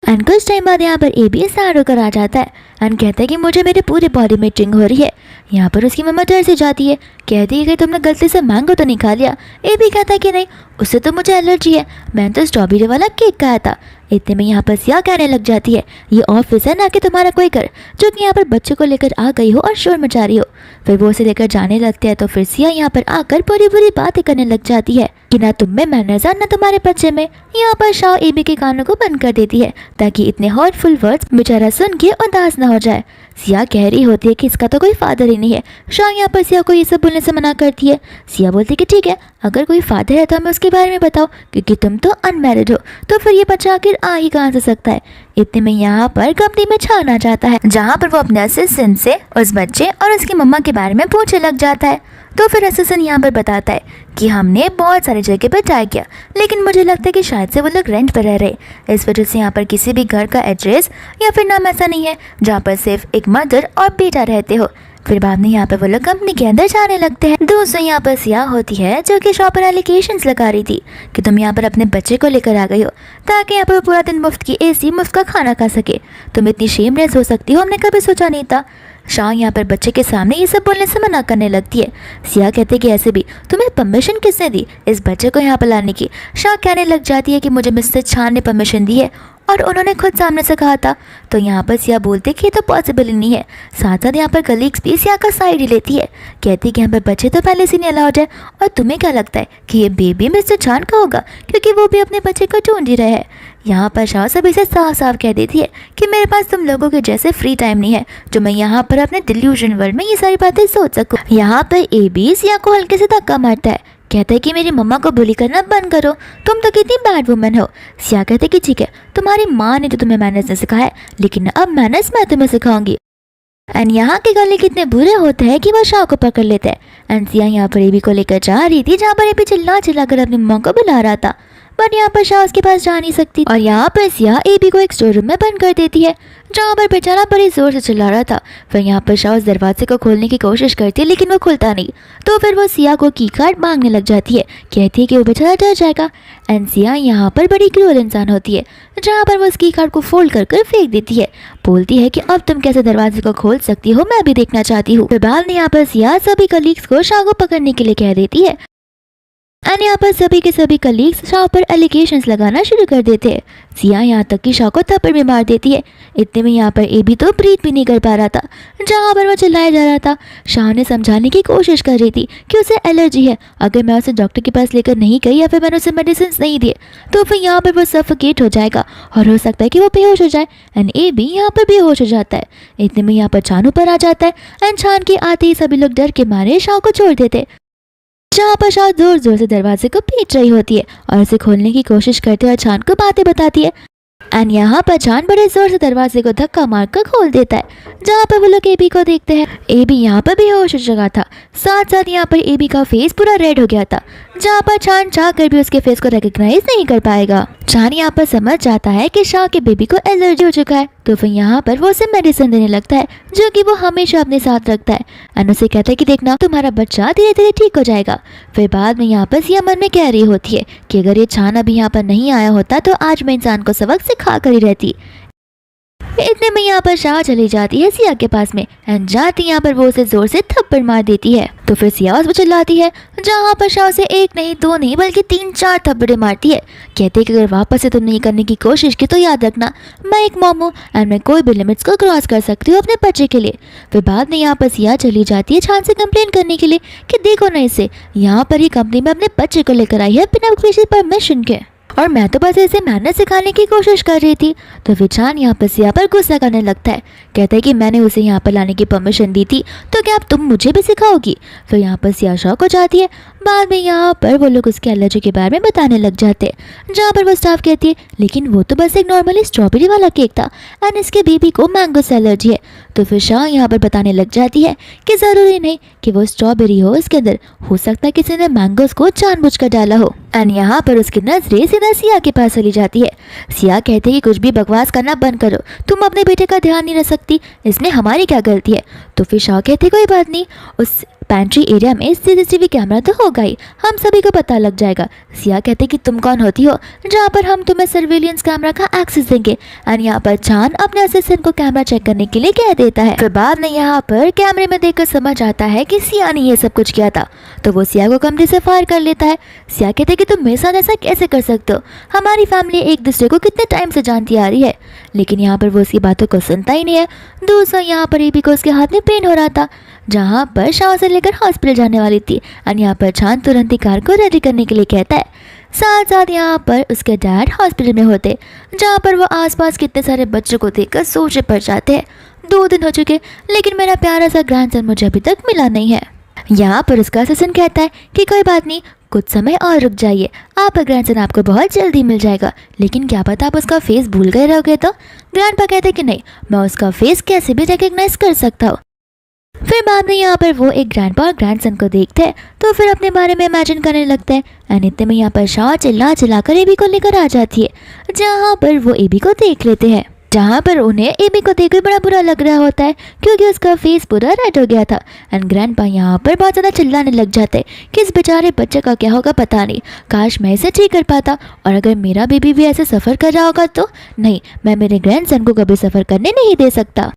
एंड कुछ टाइम बाद यहाँ पर एबी स्टार्ट होकर आ जाता है एंड कहता है कि मुझे मेरे पूरे बॉडी में टिंग हो रही है। यहाँ पर उसकी मम्मा डर से जाती है, कहती है कि तुमने गलती से मैंगो तो नहीं खा लिया। एबी कहता है कि नहीं, उससे तो मुझे एलर्जी है, मैंने तो स्ट्रॉबेरी वाला केक खाया था। इतने में यहाँ पर सिया कहने लग जाती है, ये ऑफिस है ना कि तुम्हारा कोई घर, जो कि यहाँ पर बच्चों को लेकर आ गई हो और शोर मचा रही हो। फिर वो उसे लेकर जाने लगते हैं, तो फिर सिया यहाँ पर आकर बुरी बुरी बातें करने लग जाती है कि ना तुम में मैनर्स ना तुम्हारे बच्चे में। यहाँ पर शाह एबी के कानों को बंद कर देती है ताकि इतने हर्टफुल वर्ड्स बेचारा सुन के उदास ना हो जाए। सिया कह रही होती है कि इसका तो कोई फादर ही नहीं है। शाह यहाँ पर सिया को ये सब बोलने से मना करती है। सिया बोलती है कि ठीक है, अगर कोई फादर है तो हमें उसके बारे में बताओ, क्योंकि तुम तो अनमैरिड हो, तो फिर ये बच्चा आखिर आ ही कहाँ से सकता है। इतने में यहाँ पर कंपनी में छान आ जाता है, जहाँ पर वो अपने असिस्टेंट से उस बच्चे और उसकी मम्मा के बारे में पूछने लग जाता है। तो फिर असिस्टेंट यहाँ पर बताता है कि हमने बहुत सारी जगह पर ट्राई किया, लेकिन मुझे लगता है कि शायद से वो लोग रेंट पर रह रहे, इस वजह से यहाँ पर किसी भी घर का एड्रेस या फिर नाम ऐसा नहीं है जहाँ पर सिर्फ एक मदर और बेटा रहते हो। फिर बाद में यहाँ पर वो लोग कंपनी के अंदर जाने लगते हैं। दोस्तों यहाँ पर सिया होती है जो कि शॉप पर एलिगेशंस लगा रही थी कि तुम यहाँ पर अपने बच्चे को लेकर आ गई हो ताकि यहाँ पर पूरा दिन मुफ्त की एसी, मुफ्त का खाना खा सके। तुम इतनी शेमलेस हो सकती हो, हमने कभी सोचा नहीं था। शाह यहाँ पर बच्चे के सामने ये सब बोलने से मना करने लगती है। सिया कहते कि ऐसे भी तुम्हें परमिशन किसने दी इस बच्चे को यहाँ पर लाने की। शाह कहने लग जाती है कि मुझे मिस्टर छान ने परमिशन दी है और उन्होंने खुद सामने से कहा था। तो यहाँ पर सिया बोलते कि ये तो पॉसिबल ही नहीं है। साथ साथ यहाँ पर कलीग्स भी सिया का साइड ही लेती है, कहती कि यहाँ पर बच्चे तो पहले से नहीं अलाउड है, और तुम्हें क्या लगता है कि ये बेबी मिस्टर छान का होगा, क्योंकि वो भी अपने बच्चे को ढूंढ ही रहे हैं। यहाँ पर शाह सभी से साफ साफ कह देती है कि मेरे पास तुम लोगों के जैसे फ्री टाइम नहीं है जो मैं यहाँ पर अपने डिल्यूजन वर्ल्ड में ये सारी बातें सोच सकूँ। यहाँ पर एबी सिया को हल्के से धक्का मारता है, कहता है कि मेरी मम्मा को बुली करना बंद करो, तुम तो कितनी बैड वुमन हो। सिया कहते कि ठीक है, तुम्हारी माँ ने तो तुम्हें मैनर्स नहीं सिखाया, लेकिन अब मैनर्स मैं तुम्हें सिखाऊंगी। एंड यहाँ के गले कितने बुरे होते हैं कि वो शाह को पकड़ लेते हैं। एंड सिया यहाँ पर एबी को लेकर जा रही थी, जहाँ पर एबी चिल्ला चिल्ला कर अपनी मम्मा को बुला रहा था, बट यहाँ पर शाह उसके पास जा नहीं सकती। और यहाँ पर सिया एबी को एक स्टोर रूम में बंद कर देती है, जहाँ पर बेचारा बड़ी जोर से चिल्ला रहा था। फिर यहाँ पर शाह उस दरवाजे को खोलने की कोशिश करती है, लेकिन वो खुलता नहीं। तो फिर वो सिया को की कार्ड मांगने लग जाती है, कहती है कि वो बेचारा डर जाएगा। एंड सिया यहाँ पर बड़ी क्रूर इंसान होती है, जहाँ पर वो उस की कार्ड को फोल्ड कर कर फेंक देती है, बोलती है कि अब तुम कैसे दरवाजे को खोल सकती हो, मैं भी देखना चाहती हूँ। फिर बाद में यहाँ पर सिया सभी कलीग्स को शाह को पकड़ने के लिए कह देती है। एंड यहाँ पर सभी के सभी कलीग्स शाह पर एलिगेशंस लगाना शुरू कर देते हैं। सिया यहाँ तक कि शाह को थप्पड़ भी मार देती है। इतने में यहाँ पर एबी तो ब्रीथ भी नहीं कर पा रहा था, जहाँ पर वो चिल्लाया जा रहा था। शाह ने समझाने की कोशिश कर रही थी कि उसे एलर्जी है, अगर मैं उसे डॉक्टर के पास लेकर नहीं गई या फिर मैंने उसे मेडिसिन नहीं दिए तो फिर यहाँ पर वो सफोकेट हो जाएगा और हो सकता है कि वो बेहोश हो जाए। एंड एबी यहाँ पर बेहोश हो जाता है। इतने में यहाँ पर छान ऊपर आ जाता है एंड छान के आते ही सभी लोग डर के मारे शाह को छोड़ देते। जहाँ पर शाह जोर जोर से दरवाजे को पीट रही होती है और उसे खोलने की कोशिश करते हुए चांद को बातें बताती है। एंड यहाँ पर चांद बड़े जोर से दरवाजे को धक्का मारकर खोल देता है, जहाँ पर वो लोग एबी को देखते हैं। एबी यहाँ पर बेहोश हो चुका था, साथ साथ यहाँ पर एबी का फेस पूरा रेड हो गया था, जहाँ पर चांद चाह कर भी उसके फेस को रिकॉग्नाइज नहीं कर पाएगा। चांद यहाँ पर समझ जाता है कि शाह के बेबी को एलर्जी हो चुका है, तो फिर यहाँ पर वो उसे मेडिसिन देने लगता है जो कि वो हमेशा अपने साथ रखता है। एंड उसे कहता है कि देखना तुम्हारा बच्चा धीरे धीरे ठीक हो जाएगा। फिर बाद में यहाँ पर सिया मन में कह रही होती है कि अगर ये चांद अभी यहाँ पर नहीं आया होता तो आज मैं इंसान को सबक सिखा कर ही रहती। इतने में यहाँ पर शाह चली जाती है सिया के पास में एंड जाती यहाँ पर वो उसे जोर से थप्पड़ मार देती है। तो फिर सिया उस पर चिल्लाती है, जहाँ पर शाह उसे एक नहीं दो नहीं बल्कि 3-4 थप्पड़े मारती है। कहते हैं कि अगर वापस से तुम नहीं करने की कोशिश की तो याद रखना मैं एक मॉम हूँ एंड मैं कोई भी लिमिट्स को क्रॉस कर सकती हूँ अपने बच्चे के लिए। फिर बाद में यहाँ पर सिया चली जाती है चांद से कंप्लेन करने के लिए कि देखो ना इसे, यहाँ पर ही कंपनी में अपने बच्चे को लेकर आई है बिना किसी परमिशन के, और मैं तो बस इसे मैनर्स सिखाने की कोशिश कर रही थी। तो फिर चांद यहाँ पर सिया पर गुस्सा करने लगता है, कहता है कि मैंने उसे यहाँ पर लाने की परमिशन दी थी तो क्या अब तुम मुझे भी सिखाओगी। फिर यहाँ पर सिया शॉक हो जाती है। बाद में यहाँ पर वो लोग उसके एलर्जी के बारे में बताने लग जाते हैं, जहाँ पर वो स्टाफ कहती है लेकिन वो तो बस एक नॉर्मली स्ट्रॉबेरी वाला केक था एंड इसके बेबी को मैंगो से एलर्जी है। तो फिर शाह यहाँ पर बताने लग जाती है कि ज़रूरी नहीं कि वो स्ट्रॉबेरी हो, इसके अंदर हो सकता है किसी ने मैंगोस को जानबूझकर डाला हो। एंड यहाँ पर उसकी नजरें सीधा सिया के पास चली जाती है। सिया कहते हैं कि कुछ भी बकवास करना बंद करो, तुम अपने बेटे का ध्यान नहीं रख सकती, इसमें हमारी क्या गलती है। तो फिर शाह कहते कोई बात नहीं, उस पेंट्री एरिया में सीसीटीवी कैमरा तो होगा ही, हम सभी को पता लग जाएगा। सिया कहते कि तुम कौन होती हो जहाँ पर हम तुम्हें सर्विलियंस कैमरा का एक्सेस देंगे। एंड यहाँ पर चांद अपने असिस्टेंट को कैमरा चेक करने के लिए कह देता है। फिर बाद में यहाँ पर कैमरे में देखकर समझ आता है कि सिया ने ये सब कुछ किया था, तो वो सिया को कमरे से फायर कर लेता है। सिया कहते कि तुम मेरे साथ ऐसा कैसे कर सकते हो, हमारी फैमिली एक दूसरे को कितने टाइम से जानती आ रही है। लेकिन यहाँ पर वो उसकी बातों को सुनता ही नहीं है। दूसरा यहाँ पर एबी को उसके हाथ में पेन हो रहा था, जहाँ पर शाह से लेकर हॉस्पिटल जाने वाली थी। और यहाँ पर चांद तुरंत ही कार को रेडी करने के लिए कहता है। साथ साथ यहाँ पर उसके डैड हॉस्पिटल में होते, जहाँ पर वो आसपास कितने सारे बच्चों को देखकर सोच पड़ जाते हैं। 2 दिन हो चुके लेकिन मेरा प्यारा सा ग्रैंडसन मुझे अभी तक मिला नहीं है। यहाँ पर उसका असिस्टेंट कहता है कि कोई बात नहीं, कुछ समय और रुक जाइए, आपका ग्रैंडसन आपको बहुत जल्दी मिल जाएगा, लेकिन क्या पता आप उसका फेस भूल गए रहोगे। तो ग्रैंडपा कहते हैं कि नहीं, मैं उसका फेस कैसे भी रिकग्नाइज कर सकता हूँ। फिर बाद में यहाँ पर वो एक ग्रैंडपा और ग्रैंडसन को देखते हैं, तो फिर अपने बारे में इमेजिन करने लगते हैं। एंड इतने में यहाँ पर शाह चिल्ला चिल्लाकर एबी को लेकर आ जाती है, जहाँ पर वो एबी को देख लेते हैं, जहाँ पर उन्हें एबी को देखकर बड़ा बुरा लग रहा होता है क्योंकि उसका फेस पूरा रेड हो गया था। एंड ग्रैंडपा यहाँ पर बहुत ज़्यादा चिल्लाने लग जाते हैं कि इस बेचारे बच्चे का क्या होगा पता नहीं, काश मैं इसे ठीक कर पाता, और अगर मेरा बेबी भी ऐसे सफ़र कर रहा होगा तो नहीं, मैं मेरे ग्रैंडसन को कभी सफ़र करने नहीं दे सकता।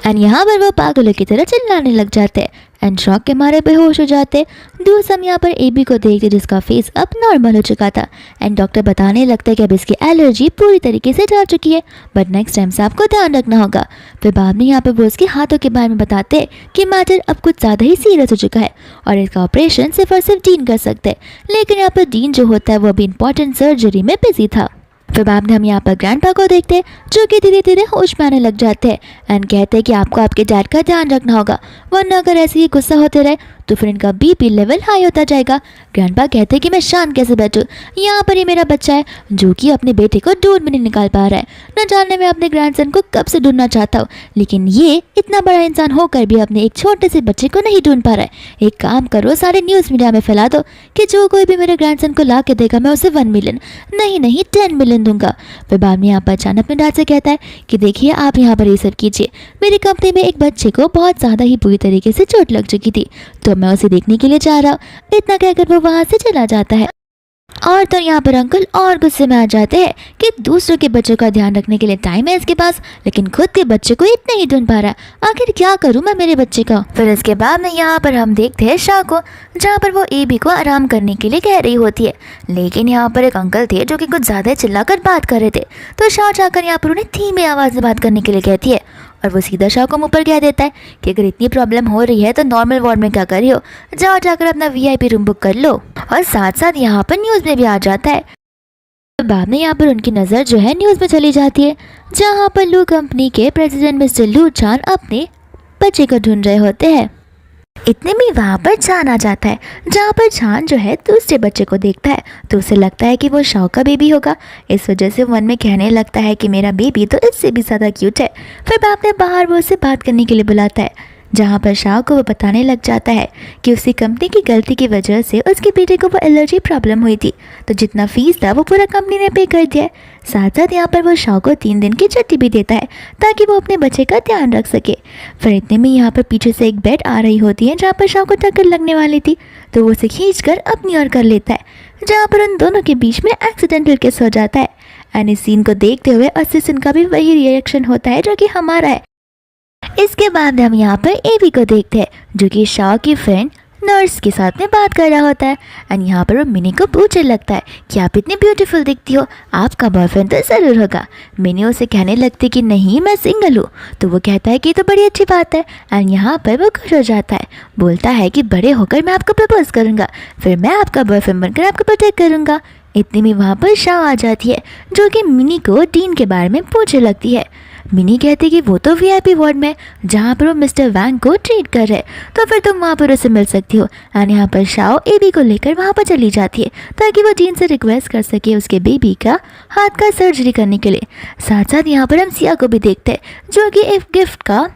एंड यहाँ पर वो पागलों की तरह चिल्लाने लग जाते हैं एंड शॉक के मारे बेहोश हो जाते। दूसरा यहाँ पर एबी को देखते जिसका फेस अब नॉर्मल हो चुका था एंड डॉक्टर बताने लगता है कि अब इसकी एलर्जी पूरी तरीके से जा चुकी है, बट नेक्स्ट टाइम से आपको ध्यान रखना होगा। फिर बाद में यहाँ पर वो उसके हाथों के बारे में बताते हैं कि मैटर अब कुछ ज़्यादा ही सीरियस हो चुका है और इसका ऑपरेशन सिर्फ और सिर्फ डीन कर सकते हैं, लेकिन यहाँ पर डीन जो होता है वो अभी इंपॉर्टेंट सर्जरी में बिजी था। फिर बाद में हम यहाँ पर ग्रैंडपा को देखते हैं जो कि धीरे धीरे होश में आने लग जाते हैं एंड कहते हैं कि आपको आपके डैड का ध्यान रखना होगा, वरना अगर ऐसे ही गुस्सा होते रहे तो फिर इनका बीपी लेवल हाई होता जाएगा। ग्रैंडपा कहते हैं कि मैं शांत कैसे बैठूं, यहाँ पर ही मेरा बच्चा है जो कि अपने बेटे को ढूंढ में नहीं निकाल पा रहा है। न जाने मैं अपने ग्रैंडसन को कब से ढूंढना चाहता हूँ, लेकिन ये इतना बड़ा इंसान होकर भी अपने एक छोटे से बच्चे को नहीं ढूंढ पा रहा है। एक काम करो, सारे न्यूज़ मीडिया में फैला दो कि जो कोई भी मेरे ग्रैंडसन को ला के देगा मैं उसे 1 मिलियन नहीं 10 मिलियन दूंगा। फिर बाद में यहाँ पर अचानक अपने डैड से कहता है कि देखिए आप यहाँ पर ये सब कीजिए, मेरी कंपनी में एक बच्चे को बहुत ज़्यादा ही बुरी तरीके से चोट लग चुकी थी, तो मैं उसे देखने के लिए जा रहा हूँ। इतना कहकर वो वहाँ से चला जाता है। और तो यहाँ पर अंकल और गुस्से में आ जाते हैं कि दूसरों के बच्चों का ध्यान रखने के लिए टाइम है इसके पास, लेकिन खुद के बच्चे को इतना ही ढूंढ पा रहा है, आखिर क्या करूँ मैं मेरे बच्चे का। फिर इसके बाद में यहाँ पर हम देखते हैं शाह को, जहाँ पर वो एबी को आराम करने के लिए कह रही होती है, लेकिन यहाँ पर एक अंकल थे जो कि कुछ ज़्यादा चिल्लाकर बात कर रहे थे। तो शाह जाकर यहाँ पर उन्हें धीमी आवाज़ में बात करने के लिए कहती है और वो सीधा शाह को मुँह पर कह देता है कि अगर इतनी प्रॉब्लम हो रही है तो नॉर्मल वार्ड में क्या कर रही हो, जाओ जाकर अपना VIP रूम बुक कर लो। और साथ साथ यहाँ पर न्यूज़ में भी आ जाता है। तो बाद में यहाँ पर उनकी नज़र जो है न्यूज़ में चली जाती है, जहाँ पर लू कंपनी के प्रेसिडेंट मिस्टर लू चान अपने बच्चे को ढूंढ रहे होते हैं। इतने में वहाँ पर छान आ जाता है, जहाँ पर छान जो है दूसरे बच्चे को देखता है तो उसे लगता है कि वो शाओ का बेबी होगा। इस वजह से मन में कहने लगता है कि मेरा बेबी तो इससे भी ज़्यादा क्यूट है। फिर बाप ने बाहर वो उससे बात करने के लिए बुलाता है, जहाँ पर शाओ को वो बताने लग जाता है कि उसकी कंपनी की गलती की वजह से उसके बेटे को वो एलर्जी प्रॉब्लम हुई थी, तो जितना फीस था वो पूरा कंपनी ने पे कर दिया है। साथ साथ यहाँ पर वो शाओ को 3 दिन की छुट्टी भी देता है ताकि वो अपने बच्चे का ध्यान रख सके। फिर इतने में यहाँ पर पीछे से एक बेड आ रही होती है जहाँ पर शाओ को टक्कर लगने वाली थी, तो वो उसे खींच कर अपनी ओर कर लेता है, जहाँ पर उन दोनों के बीच में एक्सीडेंटल किस हो जाता है। एंड इस सीन को देखते हुए असिस्टेंट का भी वही रिएक्शन होता है जो कि हमारा है। इसके बाद हम यहाँ पर एवी को देखते हैं, जो कि शाओ की फ्रेंड नर्स के साथ में बात कर रहा होता है। एंड यहाँ पर वो मिनी को पूछने लगता है कि आप इतनी ब्यूटीफुल दिखती हो, आपका बॉयफ्रेंड तो ज़रूर होगा। मिनी उसे कहने लगती कि नहीं, मैं सिंगल हूँ। तो वो कहता है कि ये तो बड़ी अच्छी बात है। एंड यहाँ पर वो खुश हो जाता है, बोलता है कि बड़े होकर मैं आपको प्रपोज करूँगा, फिर मैं आपका बॉयफ्रेंड बनकर आपको प्रोटेक्ट करूँगा। इतने में वहाँ पर शाओ आ जाती है, जो कि मिनी को डीन के बारे में पूछने लगती है। मिनी कहती कि वो तो वीआईपी वार्ड में जहाँ पर वो मिस्टर वैंग को ट्रीट कर रहे, तो फिर तुम वहाँ पर उसे मिल सकती हो। एंड यहाँ पर शाओ एबी को लेकर वहाँ पर चली जाती है ताकि वो डीन से रिक्वेस्ट कर सके उसके बेबी का हाथ का सर्जरी करने के लिए। साथ साथ यहाँ पर हम सिया को भी देखते हैं, जो कि एक गिफ्ट का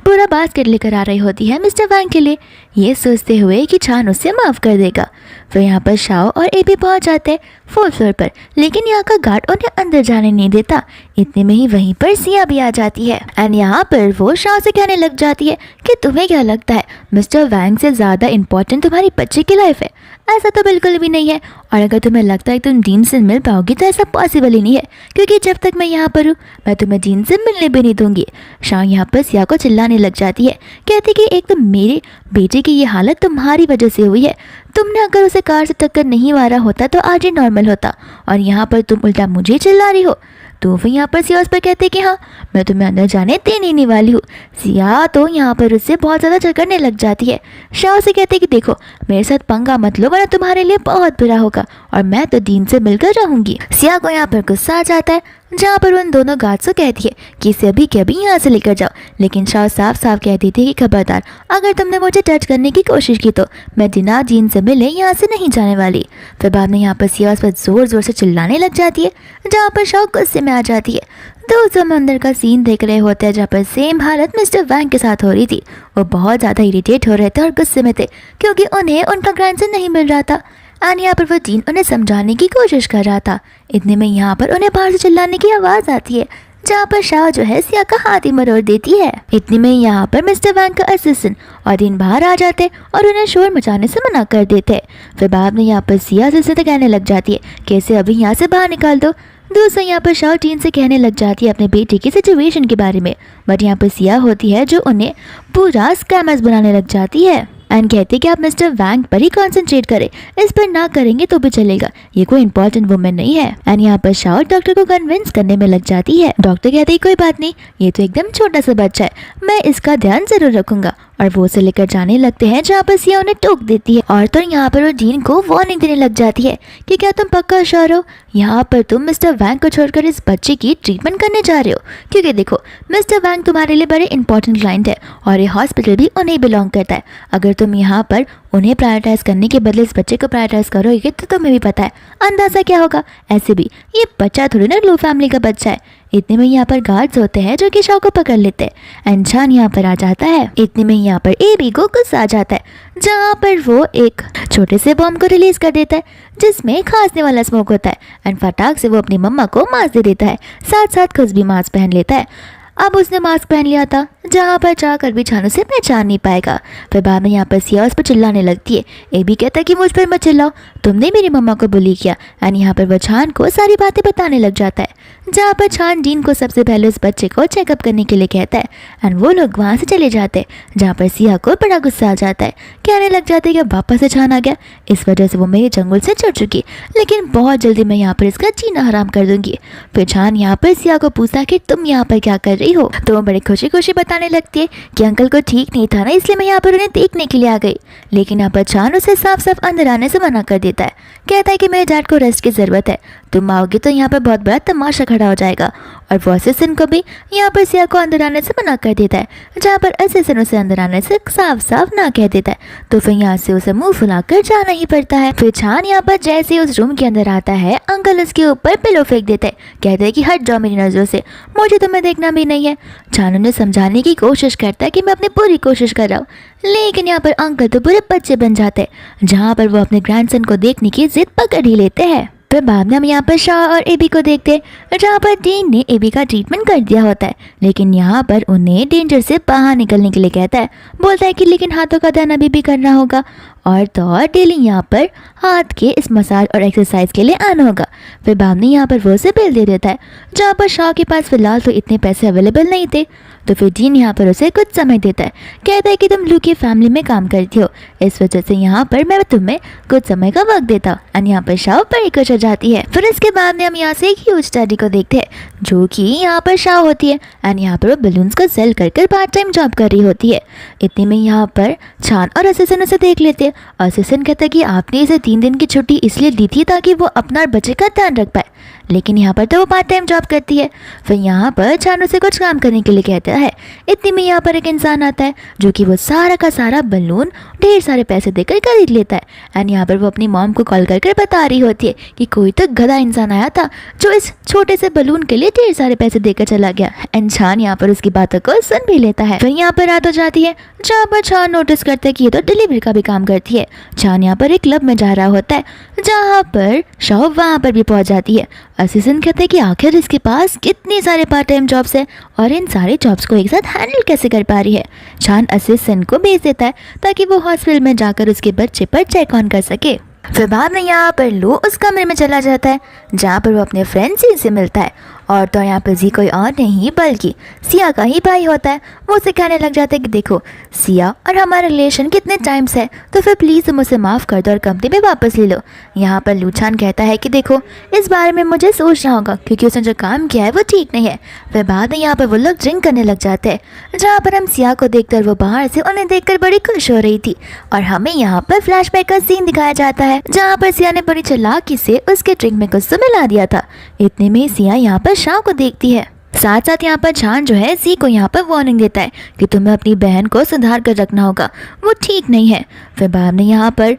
पूरा बास्केट लेकर आ रही होती है मिस्टर वैंग के लिए, ये सोचते हुए कि छान उससे माफ़ कर देगा। फिर यहाँ पर शाओ और एबी पहुँच जाते हैं 4th फ्लोर पर, लेकिन यहाँ का गार्ड उन्हें अंदर जाने नहीं देता। इतने में ही वहीं पर सिया भी आ जाती है एंड यहाँ पर वो शाओ से कहने लग जाती है कि तुम्हें क्या लगता है मिस्टर वैंग से ज़्यादा इम्पोर्टेंट तुम्हारी बच्चे की लाइफ है? ऐसा तो बिल्कुल भी नहीं है, और अगर तुम्हें लगता है कि तुम डीन से मिल पाओगी तो ऐसा पॉसिबल ही नहीं है, क्योंकि जब तक मैं यहाँ पर हूँ मैं तुम्हें डीन से मिलने भी नहीं दूंगी। शाओ यहाँ पर सिया को चिल्लाने लग जाती है, कहती कि एक तो मेरे बेटे की ये हालत तुम्हारी वजह से हुई है, तुमने अगर उसे कार से टक्कर नहीं मारा होता तो आज ही नॉर्मल होता, और यहाँ पर तुम उल्टा मुझे चिल्ला रही हो। तो वो यहाँ पर सिया उस पर कहते कि हाँ, मैं तुम्हें अंदर जाने देने नहीं वाली हूँ। सिया तो यहाँ पर उससे बहुत ज़्यादा झगड़ने लग जाती है। शाओ से कहते कि देखो मेरे साथ पंगा मत लो वरना तुम्हारे लिए बहुत बुरा होगा, और मैं तो डीन से मिलकर रहूँगी। सिया को यहाँ पर गुस्सा आ जाता है, जहाँ पर उन दोनों गार्ड्स को कहती है कि इसे अभी के अभी यहाँ से लेकर जाओ, लेकिन शाओ साफ साफ कहती थी कि खबरदार अगर तुमने मुझे टच करने की कोशिश की तो मैं बिना डीन से मिले यहाँ से नहीं जाने वाली। फिर बाद में यहाँ पर सिया उस पर ज़ोर ज़ोर से चिल्लाने लग जाती है, जहाँ पर शाओ गुस्से में आ जाती है। दोस्तों हम अंदर का सीन देख रहे होते हैं, जहाँ पर सेम हालत मिस्टर वैंग के साथ हो रही थी। वो बहुत ज़्यादा इरिटेट हो रहे थे और गुस्से में थे, क्योंकि उन्हें उनका ग्रैंडसन नहीं मिल रहा था। एंड यहाँ पर वो डीन उन्हें समझाने की कोशिश कर रहा था। इतने में यहाँ पर उन्हें बाहर से चिल्लाने की आवाज़ आती है, जहाँ पर शाओ जो है सिया का हाथ ही मरोड़ देती है। इतने में यहाँ पर मिस्टर वैंग का असिस्टेंट और डीन बाहर आ जाते और उन्हें शोर मचाने से मना कर देते। फिर बाद में यहाँ पर सिया से कहने लग जाती है कि इसे अभी यहाँ से बाहर निकाल दो। दूसरा यहाँ पर शाओ डीन से कहने लग जाती है अपने बेटे की सिचुएशन के बारे में, बट यहाँ पर सिया होती है जो उन्हें पूरा स्कैमर्स बनाने लग जाती है एंड कहती है कि आप मिस्टर वैंग पर ही कॉन्सेंट्रेट करें, इस पर ना करेंगे तो भी चलेगा, ये कोई इंपॉर्टेंट वुमेन नहीं है। एंड यहाँ पर शाओ डॉक्टर को कन्विंस करने में लग जाती है। डॉक्टर कहते हैं कोई बात नहीं, ये तो एकदम छोटा सा बच्चा है, मैं इसका ध्यान जरूर रखूंगा, और वो उसे लेकर जाने लगते हैं, जहाँ पर सिया उन्हें टोक देती है। और तो यहाँ पर वो डीन को वार्निंग देने लग जाती है कि क्या तुम पक्का श्योर हो यहाँ पर तुम मिस्टर वैंग को छोड़कर इस बच्चे की ट्रीटमेंट करने जा रहे हो? क्योंकि देखो मिस्टर वैंग तुम्हारे लिए बड़े इंपॉर्टेंट क्लाइंट है और ये हॉस्पिटल भी उन्हें बिलोंग करता है। अगर तुम यहाँ पर उन्हें प्रायोरिटाइज करने के बदले इस बच्चे को प्रायोरिटाइज करोगे तो तुम्हें भी पता है अंदाज़ा क्या होगा। ऐसे भी ये बच्चा थोड़ी ना लो फैमिली का बच्चा है। इतने में यहाँ पर गार्ड्स होते हैं जो कि शाओ को पकड़ लेते हैं एंड छान यहाँ पर आ जाता है। इतने में यहाँ पर एबी को गुस्सा आ जाता है, जहाँ पर वो एक छोटे से बॉम्ब को रिलीज कर देता है जिसमें खांसने वाला स्मोक होता है एंड फटाक से वो अपनी मम्मा को मास्क दे देता है, साथ साथ खुद भी मास्क पहन लेता है। अब उसने मास्क पहन लिया था, जहाँ पर जाकर भी छान उसे पहचान नहीं पाएगा। फिर बाद में यहाँ पर सिया उस पर चिल्लाने लगती है। एबी कहता है कि मुझ पर मत चिल्लाओ, तुमने मेरी मम्मा को बुली किया। एंड यहाँ पर वो छान को सारी बातें बताने लग जाता है, जहाँ पर छान डीन को सबसे पहले उस बच्चे को चेकअप करने के लिए कहता है एंड वो लोग वहाँ से चले जाते हैं, जहाँ पर सिया को बड़ा गुस्सा आ जाता है। कहने लग जाते हैं कि वापस से छान आ गया, इस वजह से वो मेरे जंगल से छुट चुकी, लेकिन बहुत जल्दी मैं यहाँ पर इसका जीना हराम कर दूंगी। फिर छान यहाँ पर सिया को पूछता कि तुम यहाँ पर क्या कर रही रही हो। तो वो बड़ी खुशी खुशी बताने लगती है कि अंकल को ठीक नहीं था ना, इसलिए मैं यहाँ पर उन्हें देखने के लिए आ गई। लेकिन यहाँ पर चान उसे साफ साफ अंदर आने से मना कर देता है। कहता है कि मेरे डैड को रेस्ट की ज़रूरत है, तुम आओगे तो यहाँ पर बहुत बड़ा तमाशा खड़ा हो जाएगा। और वो असिस्टेंट को भी यहाँ पर सिया को अंदर आने से मना कर देता है, जहाँ पर असिस्टेंट उसे अंदर आने से साफ साफ ना कह देता है। तो फिर यहाँ से उसे मुंह फुलाकर जाना ही पड़ता है। फिर चान यहाँ पर जैसे उस रूम के अंदर आता है, अंकल उसके ऊपर पिलो फेंक देते हैं। कहते हैं कि हट जाओ मेरी नज़रों से, मुझे तुम्हें देखना भी नहीं है। चान उन्हें समझाने की कोशिश करता है कि मैं अपनी पूरी कोशिश कर रहा हूँ, लेकिन यहाँ पर अंकल तो पूरे बच्चे बन जाते हैं, जहाँ पर वो अपने ग्रैंडसन को देखने की जिद पकड़ ही लेते हैं। फिर बाद में हम यहाँ पर शाह और एबी को देखते हैं, जहाँ पर डीन ने एबी का ट्रीटमेंट कर दिया होता है, लेकिन यहाँ पर उन्हें डेंजर से बाहर निकलने के लिए कहता है। बोलता है कि लेकिन हाथों का ध्यान अभी भी करना होगा और तो और डेली यहाँ पर हाथ के इस मसाज और एक्सरसाइज के लिए आना होगा। फिर बाद में यहाँ पर वो उसे बिल दे देता है, जहाँ पर शाह के पास फिलहाल तो इतने पैसे अवेलेबल नहीं थे। तो फिर डीन यहाँ पर उसे कुछ समय देता है। कहता है कि तुम लू की फैमिली में काम करती हो, इस वजह से यहाँ पर मैं तुम्हें कुछ समय का वक्त देता हूँ। और यहाँ पर शाह बड़ी खुश हो जाती है। फिर इसके बाद में हम यहाँ से एक ह्यूज स्टडी को देखते हैं, जो कि यहाँ पर शाह होती है एंड यहाँ पर वो बलून्स को सेल कर कर पार्ट टाइम जॉब कर रही होती है। इतने में यहाँ पर चान और असिस्टेंट उसे देख लेते हैं। असिस्टेंट कहता है कि आपने इसे 3 दिन की छुट्टी इसलिए दी थी ताकि वो अपना और बच्चे का ध्यान रख पाए, लेकिन यहाँ पर तो वो पार्ट टाइम जॉब करती है। फिर यहाँ पर चान उसे कुछ काम करने के लिए कहता है। इतने में यहाँ पर एक इंसान आता है, जो कि वो सारा का सारा बलून ढेर सारे पैसे देकर खरीद लेता है। एंड यहाँ पर वो अपनी मॉम को कॉल कर बता रही होती है कि कोई तो गधा इंसान आया था जो इस छोटे से बलून के लिए ढेर सारे पैसे देकर चला गया। एंड चान यहाँ पर उसकी बातों को सुन भी लेता है। फिर यहाँ पर रात हो जाती है, जहाँ पर चान नोटिस करता है कि ये तो डिलीवरी का भी काम करती है। चान यहाँ पर एक क्लब में जा रहा होता है, जहाँ पर शाह वहाँ पर भी पहुँच जाती है। असिस्टेंट कहते हैं कि आखिर इसके पास कितनी सारे पार्ट टाइम जॉब्स है और इन सारे जॉब्स को एक साथ हैंडल कैसे कर पा रही है। चान असिस्टेंट को भेज देता है ताकि वो हॉस्पिटल में जाकर उसके बच्चे पर चेक ऑन कर सके। फिर बाद में यहाँ पर लू उस कमरे में चला जाता है, जहाँ पर वो अपने फ्रेंड जी से मिलता है। और तो यहाँ पर जी कोई और नहीं बल्कि सिया का ही भाई होता है। वो उसे कहने लग जाता है कि देखो सिया और हमारा रिलेशन कितने टाइम से है, तो फिर प्लीज़ तुम उसे माफ़ कर दो और कंपनी में वापस ले लो। यहाँ पर लूचान कहता है कि देखो इस बारे में मुझे सोचना होगा, क्योंकि उसने जो काम किया है वो ठीक नहीं है। फिर बाद में यहाँ पर वो लोग ड्रिंक करने लग जाते हैं, जहाँ पर हम सिया को देखकर वो बाहर से उन्हें देखकर बड़ी खुश हो रही थी। और हमें यहाँ पर फ्लैशबैक का सीन दिखाया जाता है, जहाँ पर सिया ने बड़ी चालाकी से उसके ड्रिंक में कुछ तो मिला दिया था। इतने में सिया यहाँ पर शाह को देखती है। साथ साथ यहाँ पर चान जो है सी को यहाँ पर वार्निंग देता है कि तुम्हें अपनी बहन को सुधार कर रखना होगा, वो ठीक नहीं है। फिर बाद में यहाँ पर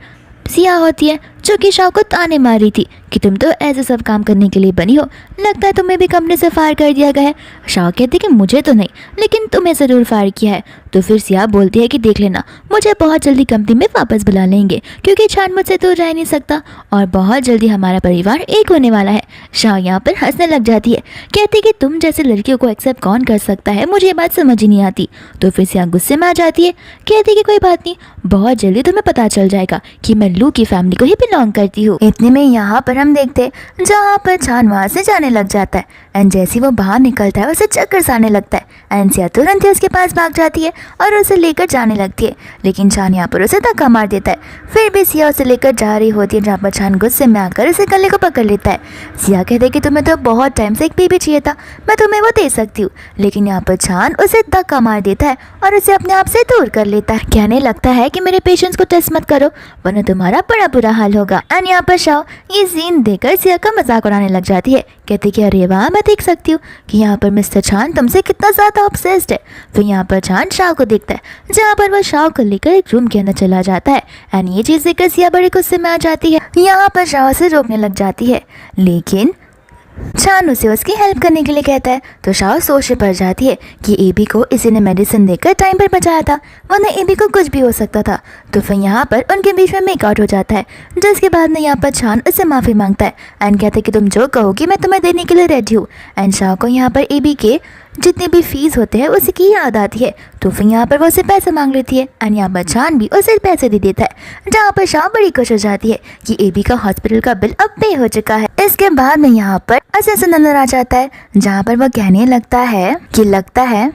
सिया होती है, जो कि शाह को ताने मार रही थी कि तुम तो ऐसे सब काम करने के लिए बनी हो, लगता है तुम्हें भी कंपनी से फायर कर दिया गया है। शाह कहती कि मुझे तो नहीं, लेकिन तुम्हें ज़रूर फायर किया है। तो फिर सिया बोलती है कि देख लेना, मुझे बहुत जल्दी कंपनी में वापस बुला लेंगे, क्योंकि चान मुझसे दूर रह नहीं सकता और बहुत जल्दी हमारा परिवार एक होने वाला है। शाह यहाँ पर हंसने लग जाती है, कहती कि तुम जैसे लड़कियों को एक्सेप्ट कौन कर सकता है, मुझे ये बात समझ ही नहीं आती। तो फिर सिया गुस्से में आ जाती है, कहती कि कोई बात नहीं, बहुत जल्दी तुम्हें पता चल जाएगा कि मैं लू की फैमिली को ही बिलोंग करती हूँ। इतने में यहाँ पर हम देखते जहाँ पर चान वहाँ से जाने लग जाता है एंड जैसे वो बाहर निकलता है उसे चक्कर सा आने लगता है एंड सिया तुरंत ही उसके पास भाग जाती है और उसे लेकर जाने लगती है, लेकिन चान यहाँ पर उसे धक्का मार देता है। फिर भी सिया उसे लेकर जा रही होती है, जहाँ पर चान गुस्से में आकर उसे गले को पकड़ लेता है। सिया कहते कि तुम्हें तो बहुत टाइम से एक बेबी चाहिए था, मैं तुम्हें वो दे सकती हूँ, लेकिन यहाँ पर चान उसे धक्का मार देता है और उसे अपने आप से दूर कर लेता है। कहने लगता है कि मेरे पेशेंस को टेस्ट मत करो वरना तुम्हारा बड़ा बुरा हाल होगा। एंड यहाँ पर शाह ये सीन देखकर सिया का मजाक उड़ाने लग जाती है, कहती कि अरे वाह, मैं देख सकती हूँ कि यहाँ पर मिस्टर चान तुमसे कितना ज़्यादा ऑब्सेस्ड है। फिर यहाँ पर चान शाह को देखता है, जहाँ पर वह शाह को लेकर एक रूम के अंदर चला जाता है एंड ये चीज़ देखकर सिया बड़े गुस्से में आ जाती है। यहाँ पर शाह से रोकने लग जाती है, लेकिन चान उसे उसकी हेल्प करने के लिए कहता है। तो शाह सोच में पड़ जाती है कि एबी को इसी ने मेडिसिन देकर टाइम पर बचाया था, वरना एबी को कुछ भी हो सकता था। तो फिर यहाँ पर उनके बीच में मेकआउट हो जाता है, जिसके बाद में यहाँ पर चान उससे माफ़ी मांगता है एंड कहता है कि तुम जो कहोगी मैं तुम्हें देने के लिए रेडी हूँ। एंड शाह को यहाँ पर एबी के जितने भी फीस होते हैं उसी की याद आती है, तो फिर यहाँ पर वो उसे पैसे मांग लेती है एंड यहाँ पर चान भी उसे पैसे दे देता है, जहाँ पर शाह बड़ी खुश हो जाती है कि एबी का हॉस्पिटल का बिल अब पे हो चुका है। इसके बाद में यहाँ पर असिस्टेंट अंदर आ जाता है, जहाँ पर वह कहने लगता है कि लगता है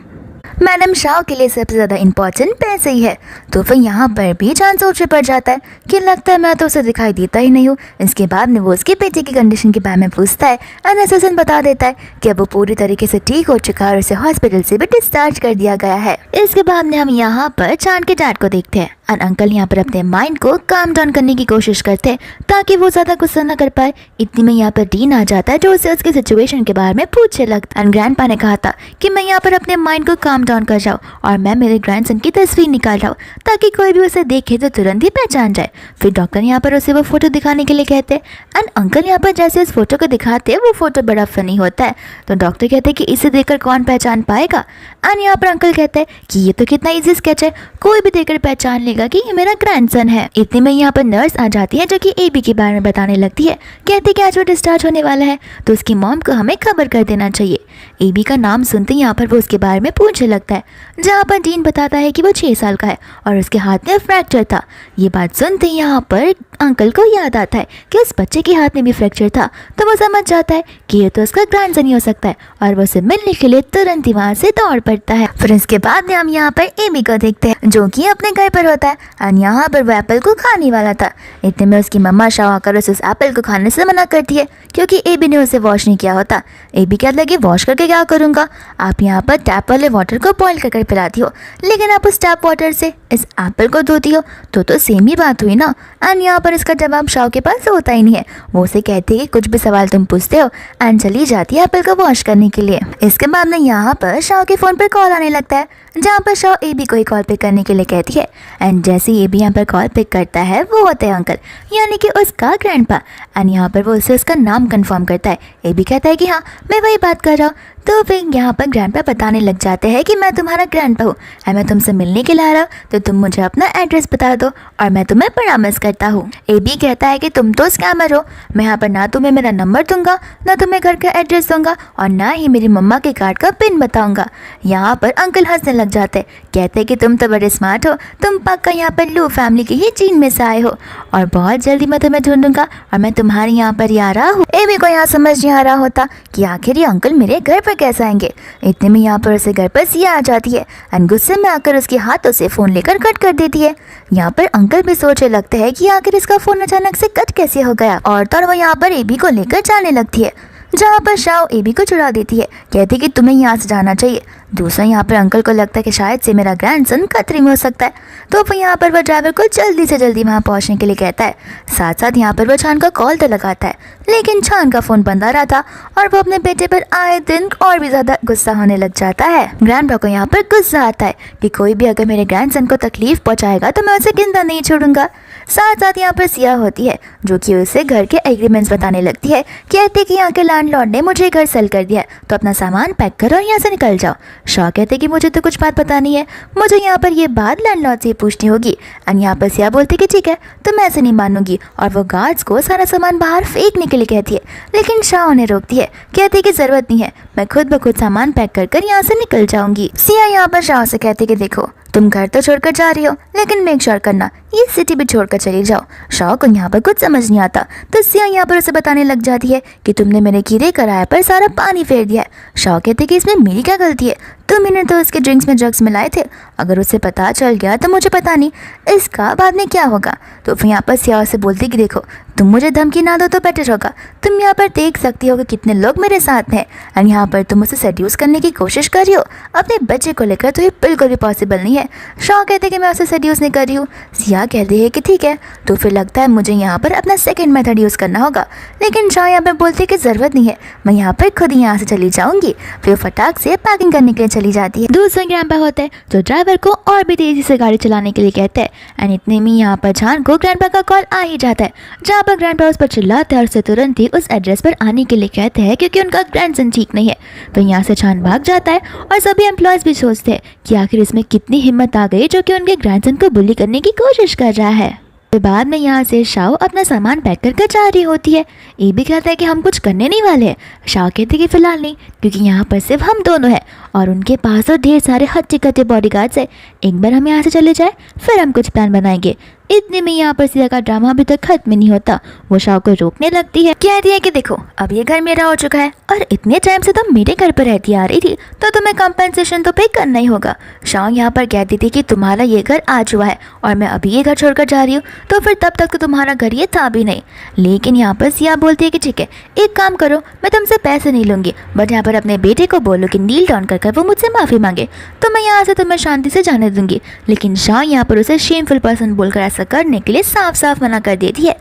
मैडम शाओ के लिए सबसे ज़्यादा इम्पोर्टेंट पैसे ही है। तो फिर यहाँ पर भी जान सोच में पड़ जाता है कि लगता है मैं तो उसे दिखाई देता ही नहीं हूँ। इसके बाद में वो उसके बेटे की कंडीशन के बारे में पूछता है। असिस्टेंट बता देता है कि अब वो पूरी तरीके से ठीक हो चुका है और उसे हॉस्पिटल से भी डिस्चार्ज कर दिया गया है। इसके बाद में हम यहाँ पर चांद के डैड को देखते हैं। अंकल यहाँ पर अपने माइंड को काम डाउन करने की कोशिश करते हैं ताकि वो ज़्यादा गुस्सा ना कर पाए। इतनी में यहाँ पर डीन आ जाता है जो उसे उसकी सिचुएशन के बारे में पूछने लगता है। ग्रैंडपा ने कहा था कि मैं यहाँ पर अपने माइंड को काम डाउन कर जाऊँ और मैं मेरे ग्रैंडसन की तस्वीर निकाल रहा हूँ ताकि कोई भी उसे देखे तो तुरंत ही पहचान जाए। फिर डॉक्टर यहाँ पर उसे वो फोटो दिखाने के लिए कहते हैं एंड अंकल यहाँ पर जैसे उस फोटो को दिखाते हैं वो फोटो बड़ा फनी होता है। तो डॉक्टर कहते हैं कि इसे देखकर कौन पहचान पाएगा। एंड यहाँ पर अंकल कहते हैं कि ये तो कितना ईजी स्केच है, कोई भी देखकर पहचान लेगा कि ये मेरा ग्रैंडसन है। इतने में यहाँ पर नर्स आ जाती है जो कि एबी के बारे में बताने लगती है। कहती कि आज वो डिस्चार्ज होने वाला है तो उसकी मॉम को हमें खबर कर देना चाहिए। एबी का नाम सुनते ही यहाँ पर वो उसके बारे में पूछने लगता है, जहाँ पर डीन बताता है कि वो 6 साल का है और उसके हाथ में फ्रैक्चर था। ये बात सुनते ही यहाँ पर अंकल को याद आता है कि उस बच्चे के हाथ में भी फ्रैक्चर था। तो वो समझ जाता है कि ये तो उसका ग्रैंडसन ही हो सकता है और वो उसे मिलने के लिए तुरंत ही वहाँ से दौड़ पड़ता है। फिर इसके बाद हम यहाँ पर एबी को देखते हैं जो कि अपने घर पर होता है और यहाँ पर वो एप्पल को खाने वाला था। इतने में उसकी मम्मा शाह आकर उस एप्पल को खाने से मना करती है क्योंकि एबी ने उसे वॉश नहीं किया होता। एबी कहता है कि वॉश करके क्या करूँगा, आप यहाँ पर टैप वाले वाटर को बॉईल कर पिलाती हो लेकिन आप उस टैप वाटर से इस एप्पल को धोती हो तो सेम ही बात हुई ना। एंड यहाँ पर इसका जवाब शाह के पास होता ही नहीं है। वो उसे कहती है कि कुछ भी सवाल तुम पूछते हो एंड चली जाती है एप्पल को वॉश करने के लिए। इसके बाद में यहाँ पर शाह के फ़ोन पर कॉल आने लगता है जहाँ पर शाह एबी को ही कॉल पिक करने के लिए कहती है। एंड जैसे एबी यहाँ पर कॉल पिक करता है वो होते हैं अंकल यानी कि उसका ग्रैंडपा। एंड यहाँ पर वो उसे उसका नाम कंफर्म करता है। एबी कहता है कि हाँ मैं वही बात कर रहा हूँ। तो फिर यहाँ पर ग्रैंडपा बताने लग जाते हैं कि मैं तुम्हारा ग्रैंडपा हूँ और मैं तुमसे मिलने के लिए आ रहा हूँ तो तुम मुझे अपना एड्रेस बता दो और मैं तुम्हें प्रॉमिस करता हूँ। एबी कहता है कि तुम तो स्कैमर हो, मैं यहाँ पर ना तुम्हें मेरा नंबर दूंगा ना तुम्हें घर का एड्रेस दूंगा और ना ही मेरी मम्मा के कार्ड का पिन बताऊंगा। यहाँ पर अंकल हंसने लग जाते, कहते कि तुम तो बड़े स्मार्ट हो, तुम पक्का यहाँ पर लू फैमिली की ही जीन में से आए हो और बहुत जल्दी मैं तुम्हें ढूंढूंगा और मैं तुम्हारे यहाँ पर ही आ रहा हूँ। एबी को यहाँ समझ नहीं आ रहा होता कि आखिर ये अंकल मेरे घर पर कैसे आएंगे। इतने में यहाँ पर उसे घर पर सिया आ जाती है और गुस्से में आकर उसके हाथों से फोन लेकर कट कर देती है। यहाँ पर अंकल भी सोचने लगते हैं कि आखिर इसका फोन अचानक से कट कैसे हो गया और वो यहाँ पर एबी को लेकर जाने लगती है जहाँ पर शाओ एबी को चुरा देती है, कहती कि तुम्हें यहाँ से जाना चाहिए। दूसरा यहाँ पर अंकल को लगता है कि शायद से मेरा ग्रैंडसन खतरे में हो सकता है तो फिर यहाँ पर वह ड्राइवर को जल्दी से जल्दी वहाँ पहुँचने के लिए कहता है। साथ साथ यहाँ पर वह छान का कॉल तो लगाता है लेकिन छान का फ़ोन बंद आ रहा था और वो अपने बेटे पर आए दिन और भी ज़्यादा गुस्सा होने लग जाता है। ग्रैंडपा को यहाँ पर गुस्सा आता है कि कोई भी अगर मेरे ग्रैंडसन को तकलीफ पहुँचाएगा तो मैं उसे जिंदा नहीं छोड़ूंगा। साथ साथ यहाँ पर सिया होती है जो कि उसे घर के एग्रीमेंट्स बताने लगती है, कहती कि यहाँ के लैंडलॉर्ड ने मुझे घर सेल कर दिया है तो अपना सामान पैक करो और यहाँ से निकल जाओ। शाह कहते कि मुझे तो कुछ बात पता नहीं है, मुझे यहाँ पर ये बात लैंडलॉर्ड से पूछनी होगी। और यहाँ पर सिया बोलती कि ठीक है तो मैं ऐसे नहीं मानूंगी और वो गार्ड्स को सारा सामान बाहर फेंकने के लिए कहती है लेकिन शाह उन्हें रोकती है, कहती कि जरूरत नहीं है, मैं खुद ब खुद सामान पैक कर यहाँ से निकल जाऊंगी। सिया यहाँ पर शाह से कहती कि देखो तुम घर तो छोड़कर जा रही हो लेकिन मेक श्योर करना ये सिटी भी छोड़कर चली जाओ। शाह को यहाँ पर कुछ समझ नहीं आता तो सिया यहाँ पर उसे बताने लग जाती है कि तुमने मेरे कीड़े कराए पर सारा पानी फेर दिया है। शाह कहते कि इसमें मेरी क्या गलती है, तुमने तो उसके ड्रिंक्स में ड्रग्स मिलाए थे, अगर उसे पता चल गया तो मुझे पता नहीं इसका बाद में क्या होगा। तो फिर यहाँ पर सिया से बोलती कि देखो तुम मुझे धमकी ना दो तो बेटर होगा, तुम यहाँ पर देख सकती हो कि कितने लोग मेरे साथ हैं और यहाँ पर तुम उसे सेड्यूस करने की कोशिश कर रही हो अपने बच्चे को लेकर, तो ये बिल्कुल भी पॉसिबल नहीं है। शाह कहते कि मैं उसे सेड्यूस नहीं कर रही हूँ। सिया कहती है कि ठीक है तो फिर लगता है मुझे यहाँ पर अपना सेकंड मेथड यूज़ करना होगा, लेकिन शाह यहाँ पर बोलती है कि ज़रूरत नहीं है, मैं यहाँ पर खुद ही यहाँ से चली जाऊँगी। फिर फटाक से पैकिंग करने के लिए चली जाती है। दूसरे ग्रैंडपा होते हैं जो ड्राइवर को और भी तेजी से गाड़ी चलाने के लिए कहते हैं एंड इतने में यहाँ पर छान को ग्रैंडपा का कॉल आ ही जाता है जहाँ पर ग्रैंडपा उस पर चिल्लाते हैं और उसे तुरंत ही उस एड्रेस पर आने के लिए कहते हैं क्योंकि उनका ग्रैंडसन ठीक नहीं है। तो यहाँ से छान भाग जाता है और सभी एम्प्लॉयज़ भी सोचते हैं कि आखिर इसमें कितनी हिम्मत आ गई जो कि उनके ग्रैंडसन को बुली करने की कोशिश कर रहा है। फिर बाद में यहाँ से शाओ अपना सामान पैक करके जा रही होती है। ये भी कहता है कि हम कुछ करने नहीं वाले हैं। शाओ कहते कि फिलहाल नहीं क्योंकि यहाँ पर सिर्फ हम दोनों हैं और उनके पास तो ढेर सारे हच्चे कच्चे बॉडीगार्ड्स है, एक बार हम यहाँ से चले जाए फिर हम कुछ प्लान बनाएंगे। इतने में यहाँ पर सिया का ड्रामा अभी तक खत्म नहीं होता। वो शाओ को रोकने लगती है। कहती है कि देखो अब ये घर मेरा हो चुका है और इतने टाइम से तुम मेरे घर पर रहती आ रही थी तो तुम्हें कंपनसेशन तो पे करना ही होगा। शाओ यहाँ पर कहती थी कि तुम्हारा ये घर आ चुका है और मैं अभी ये घर छोड़कर जा रही हूँ, तो फिर तब तक तो तुम्हारा घर ये था भी नहीं। लेकिन यहाँ पर सिया बोलती है कि ठीक है, एक काम करो, मैं तुमसे पैसे नहीं लूंगी, बट यहाँ पर अपने बेटे को बोलो कि नील डाउन कर वो मुझसे माफ़ी मांगे तो मैं यहाँ से तुम्हें शांति से जाने दूंगी। लेकिन शाओ यहाँ पर उसे शेमफुल पर्सन बोलकर ऐसा करने के लिए साफ साफ मना कर देती है।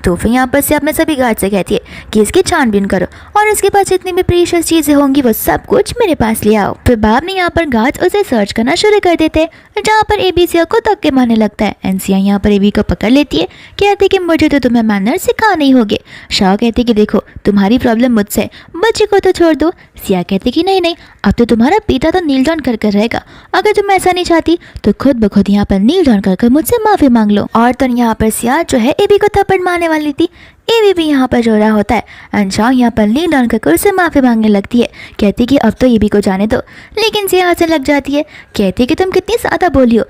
तो फिर यहाँ पर से अपने सभी गार्ड से कहती है कि इसकी छानबीन करो और इसके पास जितनी भी प्रीशियस चीज़ें होंगी वो सब कुछ मेरे पास ले आओ। फिर बाद में यहाँ पर गार्ड उसे सर्च करना शुरू कर देते हैं, जहाँ पर एबी सिया को धक्के मारने लगता है। एंड सिया यहाँ पर एबी को पकड़ लेती है, कहती कि मुझे तो तुम्हें मैनर सिखाने ही होगे। शाओ कहती कि देखो तुम्हारी प्रॉब्लम मुझसे, बच्चे को तो छोड़ दो। सिया कहती कि नहीं, अब तो तुम्हारा बेटा तो नील डाउन कर रहेगा, अगर तुम ऐसा नहीं चाहती तो खुद ब खुद यहाँ पर नील डाउन कर मुझसे माफ़ी मांग लो। और तो यहाँ पर सिया जो है एबी को थप्पड़ मारने वाली थी, एबी भी यहाँ पर रो रहा होता है। एंड शाओ यहाँ पर नील डाउन कर उससे माफ़ी मांगने लगती है, कहती कि अब तो एबी को जाने दो। लेकिन सिया हंसने लग जाती है, कहती है कि तुम कितनी ज़्यादा बोली हो,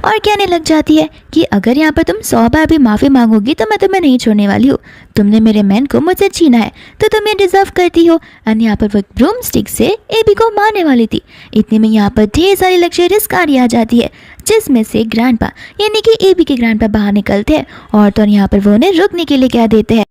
और कहने लग जाती है कि अगर यहाँ पर तुम 100 बार भी माफ़ी मांगोगी तो मैं तुम्हें नहीं छोड़ने वाली हूँ। तुमने मेरे मैन को मुझसे छीना है तो तुम ये डिजर्व करती हो। एंड यहाँ पर वो ब्रूम स्टिक से एबी को मारने वाली थी। इतने में यहाँ पर ढेर सारी लग्जरियस कार आ जाती है, जिसमें से ग्रैंडपा यानी कि एबी के ग्रैंडपा बाहर निकलते हैं और तो यहाँ पर वो उन्हें रुकने के लिए कह देते हैं।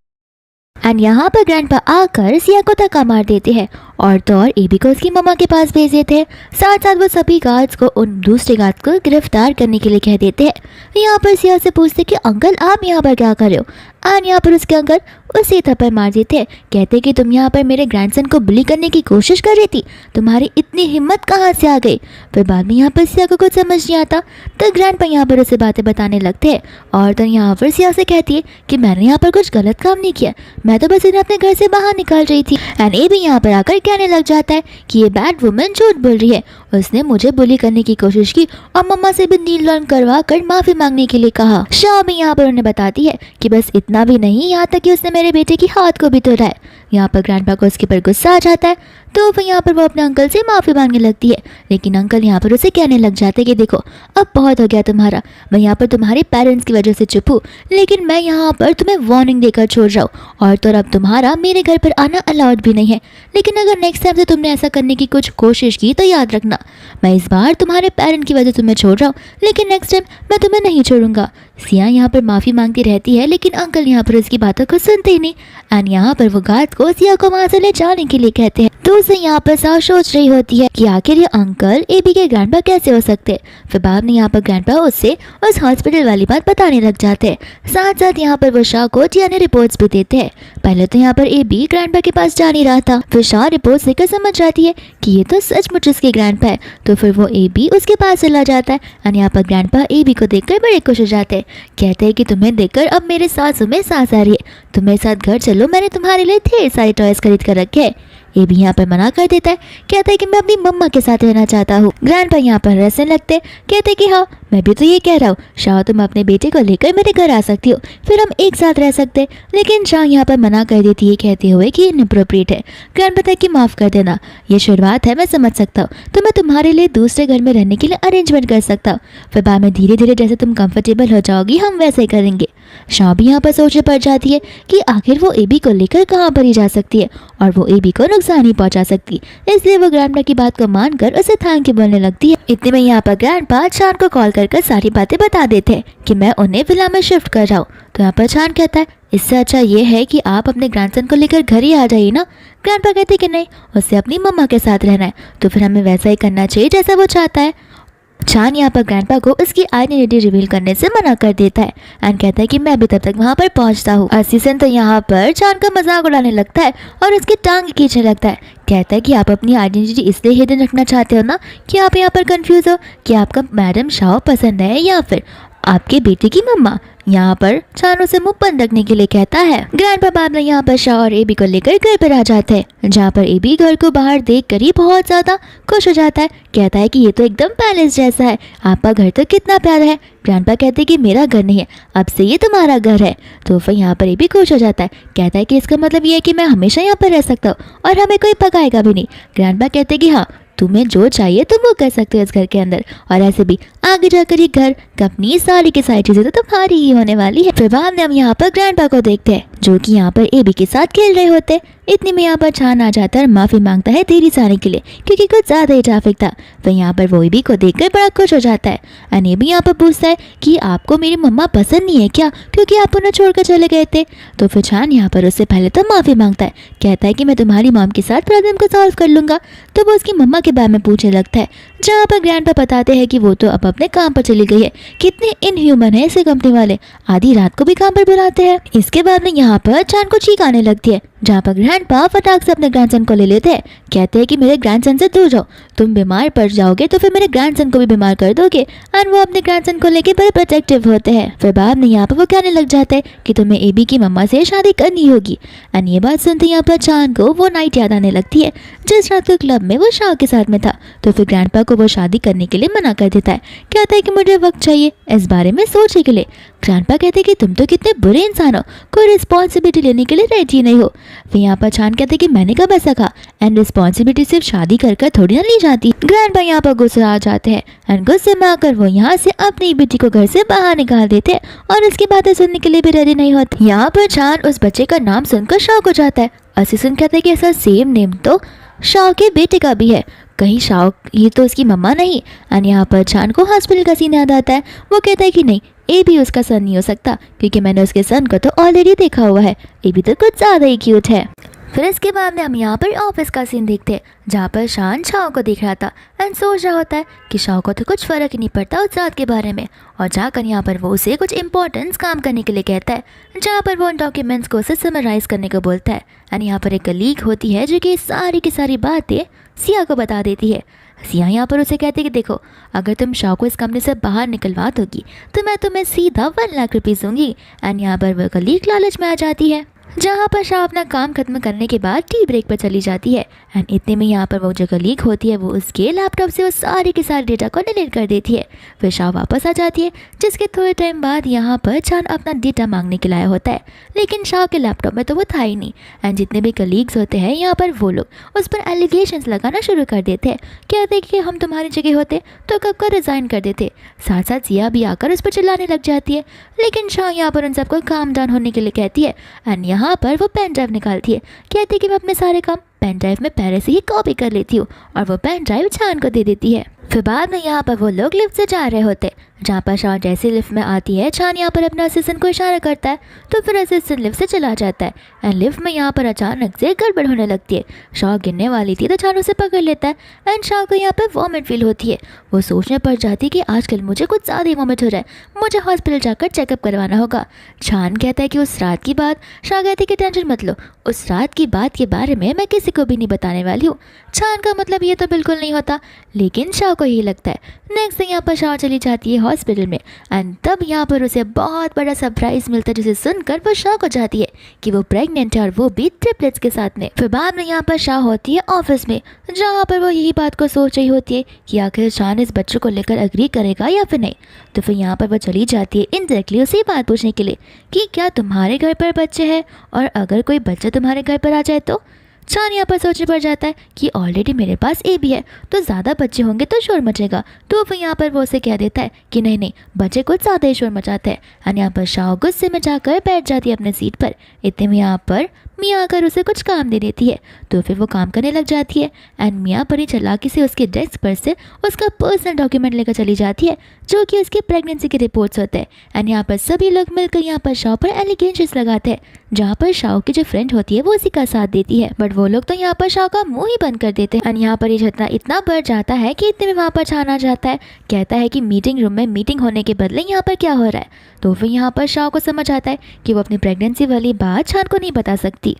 एंड यहाँ पर ग्रैंडपा आकर सिया को धक्का मार देते हैं और तो और एबी को उसकी मम्मा के पास भेज देते हैं। साथ साथ वो सभी गार्ड्स को उन दूसरे गार्ड्स को गिरफ्तार करने के लिए कह देते हैं। यहाँ पर सिया से पूछते कि अंकल आप यहाँ पर क्या कर रहे हो। एंड यहाँ पर उसके अंकल उसे थप्पड़ मार देते हैं, कहते कि तुम यहाँ पर मेरे ग्रैंडसन को बुली करने की कोशिश कर रही थी, तुम्हारी इतनी हिम्मत कहाँ से आ गई। फिर बाद में यहाँ पर सिया को कुछ समझ नहीं आता तो ग्रैंडपा यहाँ पर उसे बातें बताने लगते हैं और तो यहाँ पर सिया से कहती है कि मैंने यहाँ पर कुछ गलत काम नहीं किया, मैं तो बस इन्हें अपने घर से बाहर निकाल रही थी। एंड एबी यहाँ पर आकर कहने लग जाता है कि ये बैड वुमन झूठ बोल रही है, उसने मुझे बुली करने की कोशिश की और मम्मा से भी नील डाउन करवा कर माफ़ी मांगने के लिए कहा। शाओ भी यहाँ पर उन्हें बताती है कि बस इतना भी नहीं, यहाँ तक कि उसने मेरे बेटे की हाथ को भी तोड़ा है। यहाँ पर ग्रैंडपा को उसके पर गुस्सा आ जाता है तो फिर यहाँ पर वो अपने अंकल से माफ़ी मांगने लगती है। लेकिन अंकल यहाँ पर उसे कहने लग जाते हैं कि देखो अब बहुत हो गया तुम्हारा, मैं यहाँ पर तुम्हारे पेरेंट्स की वजह से चुप हूँ, लेकिन मैं यहाँ पर तुम्हें वार्निंग देकर छोड़ रहा हूँ और तो अब तुम्हारा मेरे घर पर आना अलाउड भी नहीं है। लेकिन अगर नेक्स्ट टाइम से तुमने ऐसा करने की कुछ कोशिश की तो याद रखना, मैं इस बार तुम्हारे पेरेंट की वजह से तुम्हें छोड़ रहा हूँ, लेकिन नेक्स्ट टाइम मैं तुम्हें नहीं छोड़ूंगा। सिया यहाँ पर माफ़ी मांगती रहती है लेकिन अंकल यहाँ पर उसकी बातों को सुनते ही नहीं। एंड यहाँ पर वो गार्ड को सिया को वहाँ से ले जाने के लिए कहते हैं तो उसे यहाँ पर साफ सोच रही होती है कि आखिर ये अंकल एबी के ग्रैंडपा कैसे हो सकते हैं। फिर बाद में यहाँ पर ग्रैंडपा उससे उस हॉस्पिटल वाली बात बताने लग जाते हैं। साथ साथ यहाँ पर वो शाह को डीएनए रिपोर्ट्स भी देते हैं। पहले तो यहाँ पर एबी ग्रैंडपा के पास जा नहीं रहा था, फिर शाह रिपोर्ट्स लेकर समझ जाती है कि ये तो सचमुच उसके ग्रैंडपा है, तो फिर वो एबी उसके पास चला जाता है। और यहाँ पर ग्रैंडपा एबी को देखकर बड़े खुश हो जाते हैं, कहते हैं कि तुम्हें देखकर अब मेरे सांसों में सांस आ रही है, तुम मेरे साथ घर चलो, मैंने तुम्हारे लिए ढेर सारे टॉयज खरीद कर रखे हैं। ये भी यहाँ पर मना कर देता है, कहता है कि मैं अपनी मम्मा के साथ रहना चाहता हूँ। ग्रैंडपा यहाँ पर हंसने लगते, कहते कि हाँ मैं भी तो ये कह रहा हूँ, शाह तुम अपने बेटे को लेकर मेरे घर आ सकती हो, फिर हम एक साथ रह सकते। लेकिन शाह यहाँ पर मना कर देती है, कहते हुए कि इनअप्रोप्रिएट है। ग्रैंडपा कि माफ़ कर देना, ये शुरुआत है, मैं समझ सकता हूँ, तो मैं तुम्हारे लिए दूसरे घर में रहने के लिए अरेंजमेंट कर सकता हूँ, फिर बाद में धीरे धीरे जैसे तुम कंफर्टेबल हो जाओगी हम वैसे ही करेंगे। शाह भी यहाँ पर सोचने पड़ जाती है कि आखिर वो एबी को लेकर कहाँ पर ही जा सकती है और वो एबी को नुकसान नहीं पहुँचा सकती, इसलिए वो ग्रैंडपा की बात को मानकर उसे थैंक यू बोलने लगती है। इतने में यहाँ पर ग्रैंडपा चान को कॉल कर सारी बातें बता देते हैं कि मैं उन्हें विला में शिफ्ट कर रहा हूँ। तो यहाँ पर चान कहता है इससे अच्छा ये है कि आप अपने ग्रैंडसन को लेकर घर ही आ जाइए ना। ग्रैंडपा कहते कि नहीं, उससे अपनी मम्मा के साथ रहना है, तो फिर हमें वैसा ही करना चाहिए जैसा वो चाहता है। चान यहाँ पर ग्रैंडपा को उसकी आइडेंटिटी रिवील करने से मना कर देता है एंड कहता है कि मैं अभी तब तक वहाँ पर पहुँचता हूँ। असिस्टेंट तो यहाँ पर चान का मजाक उड़ाने लगता है और उसकी टांग खींचने लगता है, कहता है कि आप अपनी आइडेंटिटी इसलिए हिडन रखना चाहते हो ना कि आप यहाँ पर कंफ्यूज हो कि आपका मैडम शाह पसंद है या फिर आपके बेटे की मम्मा। यहाँ पर चानों से मुंह बंद रखने के लिए कहता है। ग्रैंडपा बाद में यहाँ पर शाह और एबी को लेकर घर पर आ जाते हैं, जहाँ पर एबी घर को बाहर देख कर ही बहुत ज्यादा खुश हो जाता है, कहता है कि ये तो एकदम पैलेस जैसा है, आपका घर तो कितना प्यारा है। ग्रैंडपा कहते हैं कि मेरा घर नहीं है, अब से ये तुम्हारा घर है। तो फिर यहाँ पर एबी खुश हो जाता है, कहता है कि इसका मतलब ये है कि मैं हमेशा यहाँ पर रह सकता हूँ और हमें कोई पकाएगा भी नहीं। ग्रैंडपा कहते हैं कि हाँ तुम्हें जो चाहिए तुम वो कर सकते हो इस घर के अंदर, और ऐसे भी आगे जाकर ये घर, कंपनी, सारी की सारी चीजें तो तुम्हारी ही होने वाली है। फिर बाद में हम यहाँ पर ग्रैंडपा को देखते हैं जो कि यहाँ पर एबी के साथ खेल रहे होते। इतने में यहाँ पर छान आ जाता है और माफी मांगता है देरी से आने के लिए क्योंकि कुछ ज्यादा ही ट्रैफिक था। तो यहाँ पर वो एबी को देखकर बड़ा खुश हो जाता है। एंड एबी यहाँ पर पूछता है कि आपको मेरी मम्मा पसंद नहीं है क्या, क्योंकि आप उन्हें छोड़कर चले गए थे। तो फिर छान यहाँ पर उससे पहले तो माफी मांगता है, कहता है कि मैं तुम्हारी मॉम के साथ प्रॉब्लम को सॉल्व कर लूंगा। तो वो उसकी मम्मा के बारे में पूछने लगता है, जहाँ पर ग्रैंडपा बताते हैं कि वो तो अब अपने काम पर चली गई है। कितने इनह्यूमन है इसे कंपनी वाले, आधी रात को भी काम पर बुलाते हैं। इसके बाद में यहाँ पर छान को चीख आने लगती है, जहाँ पर ग्रैंडपा फटाक से अपने ग्रैंडसन को ले लेते हैं। कहते हैं कि मेरे ग्रैंडसन से दूर जाओ, तुम बीमार पड़ जाओगे तो फिर मेरे ग्रैंडसन को भी बीमार कर दोगे। और वो अपने ग्रैंडसन को लेके बड़े प्रोटेक्टिव होते हैं। फिर बाद में यहाँ पर वो कहने लग जाते हैं कि तुम्हें एबी की मम्मा से शादी करनी होगी। एंड ये बात सुनते यहाँ पर छान को वो नाइट याद आने लगती है जिस रात को क्लब में वो शाह के साथ में था। तो फिर ग्रैंडपा को वो शादी करने के लिए मना कर देता है, कहता है कि मुझे वक्त चाहिए इस बारे में सोचने के लिए। ग्रैंडपा कहते हैं कि तुम तो कितने बुरे इंसान हो, कोई रिस्पॉन्सिबिलिटी लेने के लिए रेडी नहीं हो। फिर यहाँ पर छान कहते हैं कि मैंने कब ऐसा कहा, एंड रिस्पॉन्सिबिलिटी सिर्फ शादी कर थोड़ी ना ली जाती। ग्रैंडपा यहाँ पर गुस्से आ जाते हैं एंड गुस्से में आकर वो यहाँ से अपनी बेटी को घर से बाहर निकाल देते हैं और उसकी बातें सुनने के लिए भी रेडी नहीं होती। यहाँ पर छान उस बच्चे का नाम सुनकर शॉक हो जाता है। असिस्टेंट कहते हैं कि ऐसा सेम नेम तो शाह के बेटे का भी है, कहीं शाह ये तो उसकी मम्मा नहीं। एंड यहाँ पर छान को हॉस्पिटल का सीन याद आता है। वो कहता है कि नहीं, ए भी उसका सन नहीं हो सकता क्योंकि मैंने उसके सन को तो ऑलरेडी देखा हुआ है, ए भी तो कुछ ज़्यादा ही क्यूट है। फिर इसके बाद में हम यहाँ पर ऑफिस का सीन देखते हैं जहाँ पर शान शाह को देख रहा था एंड सोच रहा होता है कि शाह को तो कुछ फ़र्क ही नहीं पड़ता उस रात के बारे में। और जाकर यहाँ पर वो उसे कुछ इंपॉर्टेंस काम करने के लिए कहता है, जहाँ पर वो उन डॉक्यूमेंट्स को उसे समराइज़ करने को बोलता है। एंड यहाँ पर एक कलीग होती है जो कि सारी की सारी बातें सिया को बता देती है। सिया यहाँ पर उसे कहती है कि देखो, अगर तुम शाह को इस कंपनी से बाहर निकलवा दोगी तो मैं तुम्हें सीधा 1 लाख रुपये दूंगी। एंड यहाँ पर वह कलीग लालच में आ जाती है, जहाँ पर शाह अपना काम खत्म करने के बाद टी ब्रेक पर चली जाती है। एंड इतने में यहाँ पर वो जो कलीग होती है वो उसके लैपटॉप से वो सारे के सारे डेटा को डिलीट कर देती है। फिर शाह वापस आ जाती है, जिसके थोड़े टाइम बाद यहाँ पर छान अपना डेटा मांगने के लाया होता है, लेकिन शाह के लैपटॉप में तो वो था ही नहीं। एंड जितने भी कलीग्स होते हैं यहाँ पर वो लोग उस पर एलिगेशंस लगाना शुरू कर देते हैं, कहते हैं कि हम तुम्हारी जगह होते तो कब का रिज़ाइन कर देते। साथ साथ सिया भी आकर उस पर चिल्लाने लग जाती है, लेकिन शाह यहाँ पर उन सबको काम डाउन होने के लिए कहती है। एंड यहाँ पर वो पेन ड्राइव निकालती है, कहती है कि मैं अपने सारे काम पेन ड्राइव में पहले से ही कॉपी कर लेती हूँ, और वो पेन ड्राइव छान को दे देती है। फिर बाद में यहाँ पर वो लोग लिफ्ट से जा रहे होते, जहाँ पर शाह जैसे लिफ्ट में आती है छान यहाँ पर अपने असिस्टेंट को इशारा करता है, तो फिर असिस्टेंट लिफ्ट से चला जाता है। एंड लिफ्ट में यहाँ पर अचानक से गड़बड़ होने लगती है, शाह गिरने वाली थी तो छान उसे पकड़ लेता है। एंड शाह को यहाँ पर वॉमिट फील होती है, वो सोचने पड़ जाती है कि आजकल मुझे कुछ ज़्यादा ही वॉमिट हो रहा है, मुझे हॉस्पिटल जाकर चेकअप करवाना होगा। छान कहता है कि उस रात की बात, शाह कहती है कि टेंशन मत लो, उस रात की बात के बारे में मैं किसी को भी नहीं बताने वाली हूँ। छान का मतलब ये तो बिल्कुल नहीं होता, लेकिन शाह को यही लगता है। नेक्स्ट दिन यहाँ पर शाह चली जाती है हॉस्पिटल में, एंड तब यहाँ पर उसे बहुत बड़ा सरप्राइज मिलता है, जिसे सुनकर वो शॉक हो जाती है कि वो प्रेग्नेंट है, और वो भी ट्रिपलेट्स के साथ में। फिर बाद में यहाँ पर शाह होती है ऑफिस में, जहाँ पर वो यही बात को सोच रही होती है कि आखिर शाह इस बच्चे को लेकर अग्री करेगा या फिर नहीं। तो फिर यहाँ पर वो चली जाती है इनडायरेक्टली उसे बात पूछने के लिए कि क्या तुम्हारे घर पर बच्चे हैं, और अगर कोई बच्चा तुम्हारे घर पर आ जाए तो। छान यहाँ पर सोचने पड़ जाता है कि ऑलरेडी मेरे पास ए भी है, तो ज़्यादा बच्चे होंगे तो शोर मचेगा। तो फिर यहाँ पर वो उसे कह देता है कि नहीं नहीं, बच्चे कुछ ज़्यादा ही शोर मचाते हैं। और यहाँ पर शाह गुस्से में जाकर बैठ जाती है अपने सीट पर। इतने में यहाँ पर मियाँ आकर उसे कुछ काम दे देती है, तो फिर वो काम करने लग जाती है। एंड मियाँ बड़ी चालाकी से उसके डेस्क पर से उसका पर्सनल डॉक्यूमेंट लेकर चली जाती है, जो कि उसकी प्रेगनेंसी के रिपोर्ट्स होते हैं। एंड यहाँ पर सभी लोग मिलकर यहाँ पर शाह पर एलिगेशंस लगाते हैं, जहाँ पर शाह की जो फ्रेंड होती है वो उसी का साथ देती है, बट वो लोग तो यहाँ पर शाह का मुंह ही बंद कर देते हैं। एंड यहाँ पर ये झगड़ा इतना बढ़ जाता है कि इतने में वहाँ पर छान आ जाता है, कहता है कि मीटिंग रूम में मीटिंग होने के बदले यहाँ पर क्या हो रहा है। तो फिर यहाँ पर शाह को समझ आता है कि वो अपनी प्रेगनेंसी वाली बात छान को नहीं बता सकती।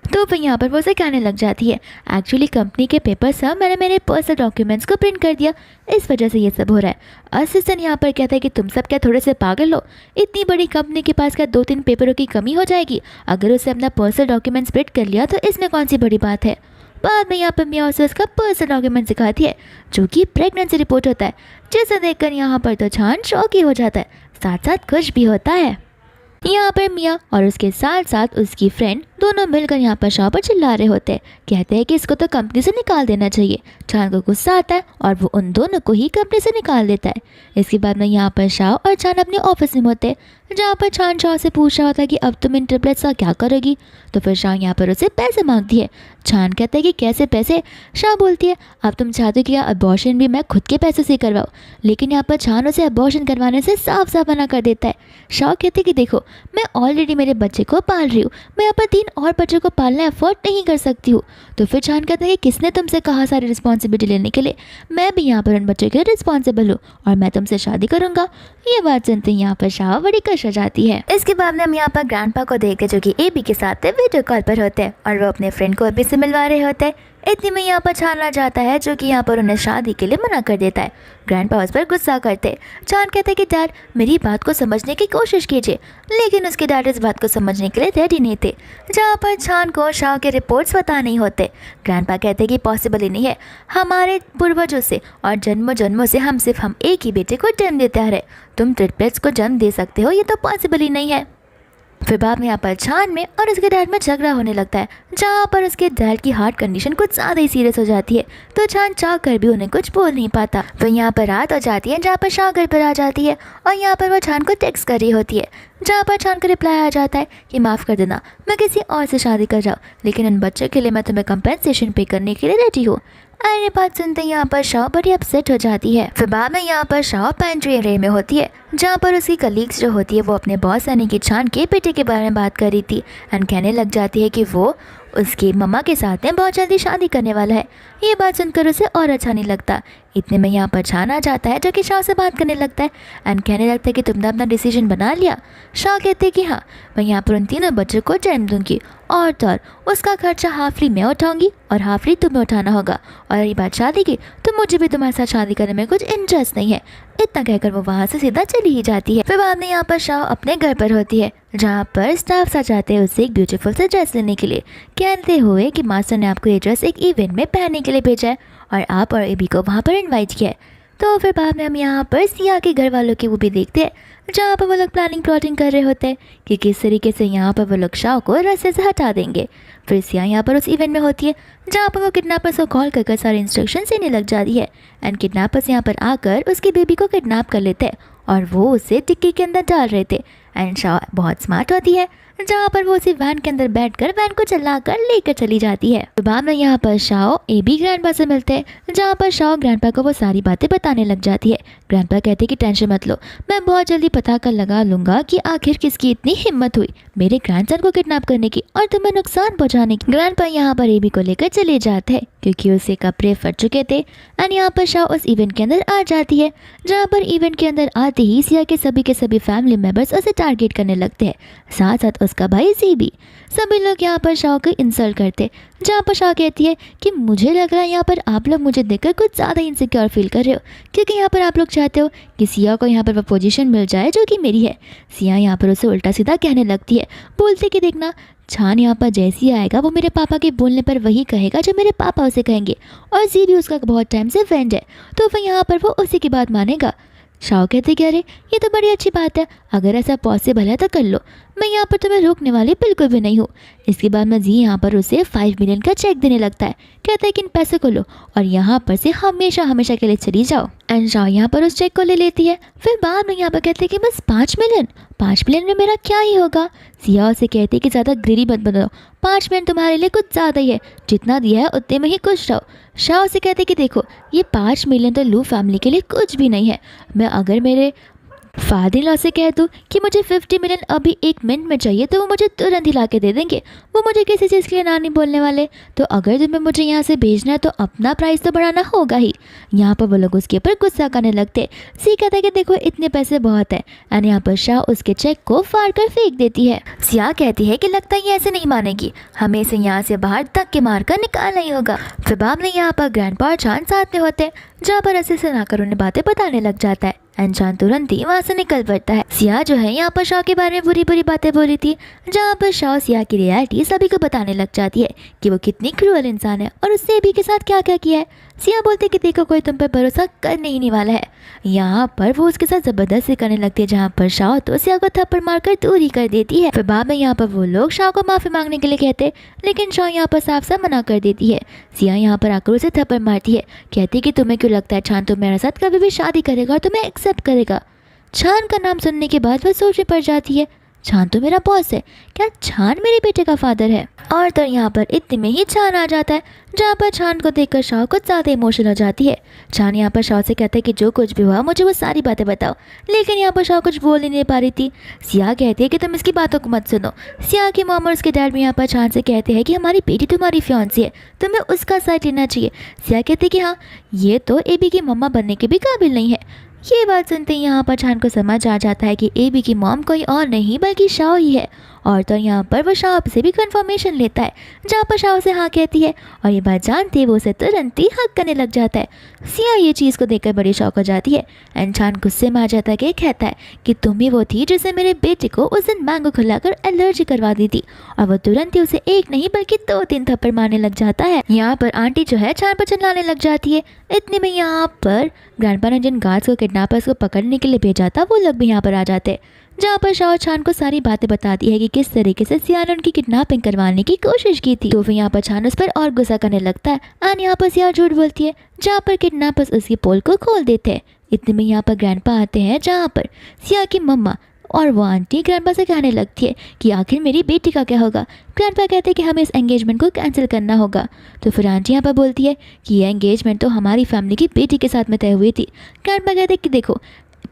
तो फिर यहाँ पर वो उसे कहने लग जाती है, एक्चुअली कंपनी के पेपर सब मैंने मेरे पर्सनल डॉक्यूमेंट्स को प्रिंट कर दिया, इस वजह से ये सब हो रहा है। असिस्टेंट यहाँ पर कहता है कि तुम सब क्या थोड़े से पागल हो, इतनी बड़ी कंपनी के पास क्या 2-3 पेपरों की कमी हो जाएगी, अगर उसे अपना पर्सनल डॉक्यूमेंट्स प्रिंट कर लिया तो इसमें कौन सी बड़ी बात है। बाद में यहाँ पर मियाँ उसे उसका पर्सनल डॉक्यूमेंट दिखाती है, जो कि प्रेगनेंसी रिपोर्ट होता है, जिसे देखकर यहाँ पर तो छान शॉक ही हो जाता है, साथ साथ खुश भी होता है। यहाँ पर मिया और उसके साथ साथ उसकी फ्रेंड दोनों मिलकर यहाँ पर शाह पर चिल्ला रहे होते हैं। कहते हैं कि इसको तो कंपनी से निकाल देना चाहिए। चान को गुस्सा आता है और वो उन दोनों को ही कंपनी से निकाल देता है। इसके बाद में यहाँ पर शाह और चान अपने ऑफिस में होते हैं, जहाँ पर चान शाह से पूछ रहा होता है कि अब तुम इन ट्रिपलेट्स का क्या करोगी। तो फिर शाह यहाँ पर उसे पैसे मांगती है। चान कहता है कि कैसे पैसे। शाह बोलती है अब तुम चाहते हो कि अबॉर्शन भी मैं खुद के पैसों से करवाऊँ, लेकिन यहाँ पर चान उसे अबॉर्शन करवाने से साफ साफ मना कर देता है। शाह कहते हैं कि देखो मैं ऑलरेडी मेरे बच्चे को पाल रही हूँ, मैं यहाँ पर 3 और बच्चों को पालना अफोर्ड नहीं कर सकती हूँ। तो फिर चान कहता है कि किसने तुमसे कहा सारी रिस्पॉन्सिबिलिटी लेने के लिए, मैं भी यहाँ पर उन बच्चों के लिए रिस्पॉन्सिबल हूँ और मैं तुमसे शादी करूँगा। ये बात सुनते यहाँ पर शाह बड़ी कश हो जाती है। इसके बाद में हम यहाँ पर ग्रैंडपा को देखते जो कि एबी के साथ वीडियो कॉल पर होते हैं और वो अपने फ्रेंड को एबी से मिलवा रहे होते हैं। इतने में यहाँ पर चान आ जाता है जो कि यहाँ पर उन्हें शादी के लिए मना कर देता है। ग्रैंडपा उस पर गुस्सा करते। चान कहते कि डैड मेरी बात को समझने की कोशिश कीजिए, लेकिन उसके डैड इस बात को समझने के लिए रेडी नहीं थे। जहाँ पर चान को शाह के रिपोर्ट्स पता नहीं होते। ग्रैंडपा कहते कि पॉसिबल ही नहीं है, हमारे पूर्वजों से और जन्मों जन्मों से हम सिर्फ एक ही बेटे को जन्म देते आ रहे, तुम ट्रिपलेट्स को जन्म दे सकते हो, ये तो पॉसिबल ही नहीं है। फिर बाद में यहाँ पर चान में और उसके डैड में झगड़ा होने लगता है, जहाँ पर उसके डैड की हार्ट कंडीशन कुछ ज़्यादा ही सीरियस हो जाती है। तो चान चाह कर भी उन्हें कुछ बोल नहीं पाता। फिर यहाँ पर रात हो जाती है, जहाँ पर शाह घर पर आ जाती है और यहाँ पर वह चान को टेक्स्ट कर रही होती है, जहाँ पर चान का रिप्लाई आ जाता है कि माफ़ कर देना, मैं किसी और से शादी कर रहा हूँ, लेकिन इन बच्चों के लिए मैं तुम्हें कंपेंसेशन पे करने के लिए रेडी हूँ। अरे बात सुनते यहाँ पर शाह बड़ी अपसेट हो जाती है। फिर बाद में यहाँ पर शाह पेंट्री एरिया में होती है, जहाँ पर उसकी कलीग्स जो होती है वो अपने बॉस यानी कि चान के बेटे के बारे में बात कर रही थी एंड कहने लग जाती है कि वो उसकी मम्मा के साथ में बहुत जल्दी शादी करने वाला है। ये बात सुनकर उसे और अच्छा नहीं लगता। इतने में यहाँ पर चान आ जाता है जो कि शाह से बात करने लगता है एंड कहने लगता है कि तुमने अपना डिसीजन बना लिया। शाह कहते हैं कि हाँ, मैं यहाँ पर उन 3 बच्चों को जन्म दूंगी और तो और उसका खर्चा हाफली मैं उठाऊंगी और हाफली तुम्हें उठाना होगा, और रही बात शादी की तो मुझे भी तुम्हारे साथ शादी करने में कुछ इंटरेस्ट नहीं है। इतना कहकर वो वहाँ से सीधा चली ही जाती है। फिर बाद में यहाँ पर शाह अपने घर पर होती है, जहाँ पर स्टाफ आ जाते हैं उससे एक ब्यूटीफुल सा ड्रेस लेने के लिए, कहते हुए कि मास्टर ने आपको ये ड्रेस एक इवेंट में पहनने के लिए भेजा है और आप और एबी को वहाँ पर इन्वाइट किया है। तो फिर बाद में हम यहाँ पर सिया के घर वालों की वो भी देखते हैं, जहाँ पर वो लोग प्लाटिंग कर रहे होते हैं कि किस तरीके से यहाँ पर वो लोग शाह को रास्ते से हटा देंगे। फिर सिया यहाँ पर उस इवेंट में होती है, जहाँ पर वो किडनैपर्स को कॉल कर सारे इंस्ट्रक्शन देने लग जाती है एंड किडनैपर्स यहाँ पर आकर उसकी बेबी को किडनैप कर लेते हैं और वो उसे टिक्की के अंदर डाल रहे थे। एंड शाह बहुत स्मार्ट होती है, जहाँ पर वो उसी वैन के अंदर बैठकर वैन को चलाकर लेकर चली जाती है। तो बाद में यहाँ पर शाह एबी ग्रैंडपा से मिलते हैं, जहाँ पर शाह ग्रैंडपा को वो सारी बातें बताने लग जाती है। ग्रैंडपा कहते कि टेंशन मत लो, मैं बहुत जल्दी पता कर लगा लूंगा कि आखिर किसकी इतनी हिम्मत हुई मेरे ग्रैंडसन को किडनैप करने की और तुम्हें नुकसान पहुंचाने की। ग्रैंडपा यहाँ पर एबी को लेकर चले जाते हैं क्योंकि उसे कपड़े फट चुके थे एंड यहाँ पर शाह उस इवेंट के अंदर आ जाती है, जहाँ पर इवेंट के अंदर आते ही सिया के सभी फैमिली मेंबर्स उसे टारगेट करने लगते हैं, साथ साथ उसका भाई ज़ीबी। सभी लोग यहाँ पर शाह को इंसल्ट करते, जहाँ पर शाह कहती है कि मुझे लग रहा है यहाँ पर आप लोग मुझे देखकर कुछ ज़्यादा इनसिक्योर फील कर रहे हो, क्योंकि यहाँ पर आप लोग चाहते हो कि सिया को यहाँ पर वो पोजीशन मिल जाए जो कि मेरी है। सिया यहाँ पर उसे उल्टा सीधा कहने लगती है, बोलते कि देखना चान यहाँ पर जैसे ही आएगा वो मेरे पापा के बोलने पर वही कहेगा जो मेरे पापा उसे कहेंगे, और ज़ीबी उसका बहुत टाइम से फ्रेंड है तो वह यहाँ पर वो उसी की बात मानेगा। शाह कहते कि अरे ये तो बड़ी अच्छी बात है, अगर ऐसा पॉसिबल है तो कर लो, मैं यहाँ पर तुम्हें रोकने वाली बिल्कुल भी नहीं हूँ। इसके बाद में जी यहाँ पर उसे 5 मिलियन का चेक देने लगता है, कहता है कि इन पैसे को लो और यहाँ पर से हमेशा हमेशा के लिए चली जाओ। एंड शाह यहाँ पर उस चेक को ले लेती है। फिर बाद में यहाँ पर कहते हैं कि बस 5 मिलियन में मेरा क्या ही होगा। सिया उसे कहती है कि ज़्यादा ग्रीडी मत बनो, 5 मिलियन तुम्हारे लिए कुछ ज़्यादा ही है, जितना दिया है उतने में ही खुश रहो। शाह उसे कहते कि देखो ये 5 मिलियन तो लू फैमिली के लिए कुछ भी नहीं है, मैं अगर मेरे फादर इन लॉ से कह दूँ कि मुझे 50 मिलियन अभी 1 मिनट में चाहिए तो वो मुझे तुरंत ही ला के दे देंगे, वो मुझे किसी चीज़ के लिए ना नहीं बोलने वाले। तो अगर तुम्हें मुझे यहाँ से भेजना है तो अपना प्राइस तो बढ़ाना होगा ही। यहाँ पर वो लोग उसके ऊपर गुस्सा करने लगते। सी कहता है कि देखो इतने पैसे बहुत है, एंड यहाँ पर शाह उसके चेक को फाड़ कर फेंक देती है। सिया कहती है कि लगता है ये ऐसे नहीं मानेगी, हमें इसे यहाँ से बाहर तक के मार कर निकालना ही होगा। फिर बाद में यहाँ पर ग्रैंडपा और चान साथ में होते हैं, जहाँ पर ऐसे सुनाकर उन्हें बातें बताने लग जाता है। एंड चांद तुरंत ही वहाँ से निकल पड़ता है। सिया जो है यहाँ पर शाह के बारे में बुरी बुरी बातें बोली थी, जहाँ पर शाह सिया की रियलिटी सभी को बताने लग जाती है कि वो कितनी क्रूअल इंसान है और उससे एबी के साथ क्या क्या किया है। सिया बोलते कि देखो कोई तुम पर भरोसा करने ही नहीं वाला है। यहाँ पर वो उसके साथ जबरदस्ती करने लगती है, जहाँ पर शाह तो सिया को थप्पड़ मारकर दूर ही कर देती है। फिर बाद में यहाँ पर वो लोग शाह को माफी मांगने के लिए कहते, लेकिन शाह यहाँ पर साफ साफ मना कर देती है। सिया यहाँ पर आकर उसे थप्पड़ मारती है, कहती है कि तुम्हें क्यों लगता है छान तो मेरे साथ कभी भी शादी करेगा और तुम्हें एक्सेप्ट करेगा। छान का नाम सुनने के बाद वह सोच में पड़ जाती है, छान तो मेरा बॉस है, क्या छान मेरे बेटे का फादर है। और तो यहाँ पर इतने में ही छान आ जाता है, जहाँ पर छान को देखकर शाह कुछ ज़्यादा इमोशनल हो जाती है। छान यहाँ पर शाह से कहता है कि जो कुछ भी हुआ मुझे वो सारी बातें बताओ, लेकिन यहाँ पर शाह कुछ बोल ही नहीं पा रही थी। सिया कहती है कि तुम इसकी बातों को मत सुनो। सिया की मॉम और उसके डैड भी यहाँ पर छान से कहते हैं कि हमारी बेटी तुम्हारी फियांसी है, तुम्हें उसका साइड लेना चाहिए। सिया कहती है कि हाँ, ये तो एबी की मम्मा बनने के भी काबिल नहीं है। ये बात सुनते ही यहाँ पर छान को समझ आ जाता है कि एबी की मॉम कोई और नहीं बल्कि शाह ही है। और तो यहाँ पर वो शाह से भी कंफर्मेशन लेता है, जहाँ पर शाह से हाँ कहती है, और ये बात जानते ही वो उसे तुरंत ही हक करने लग जाता है। सिया ये चीज़ को देखकर बड़ी शौक हो जाती है एंड छान गुस्से में आ जाता है कि कहता है कि तुम ही वो थी जिसने मेरे बेटे को उस दिन मैंगो खिलाकर एलर्जी करवा दी थी। और वो तुरंत ही उसे एक नहीं बल्कि 2-3 थप्पड़ मारने लग जाता है। यहाँ पर आंटी जो है छान पर चिल्लाने लग जाती है। इतने में यहाँ पर ग्रैंडपा ने जिन गार्ड्स को किडनैपर्स को पकड़ने के लिए भेजा था वो लोग भी यहाँ पर आ जाते हैं, जहाँ पर शाह छान को सारी बातें बताती है कि किस तरीके से सिया ने उनकी किडनैपिंग करवाने की कोशिश की थी। तो फिर यहाँ पर छान उस पर और गुस्सा करने लगता है एंड यहाँ पर सिया झूठ बोलती है, जहाँ पर किडनैपर्स उसकी पोल को खोल देते हैं। इतने में यहाँ पर ग्रैंडपा आते हैं, जहाँ पर सिया की मम्मा और वो आंटी ग्रैंडपा से कहने लगती है कि आखिर मेरी बेटी का क्या होगा। ग्रैंडपा कहते हैं कि हमें इस एंगेजमेंट को कैंसिल करना होगा। तो फिर आंटी यहाँ पर बोलती है कि यह एंगेजमेंट तो हमारी फैमिली की बेटी के साथ में तय हुई थी। ग्रैंडपा कहते हैं कि देखो,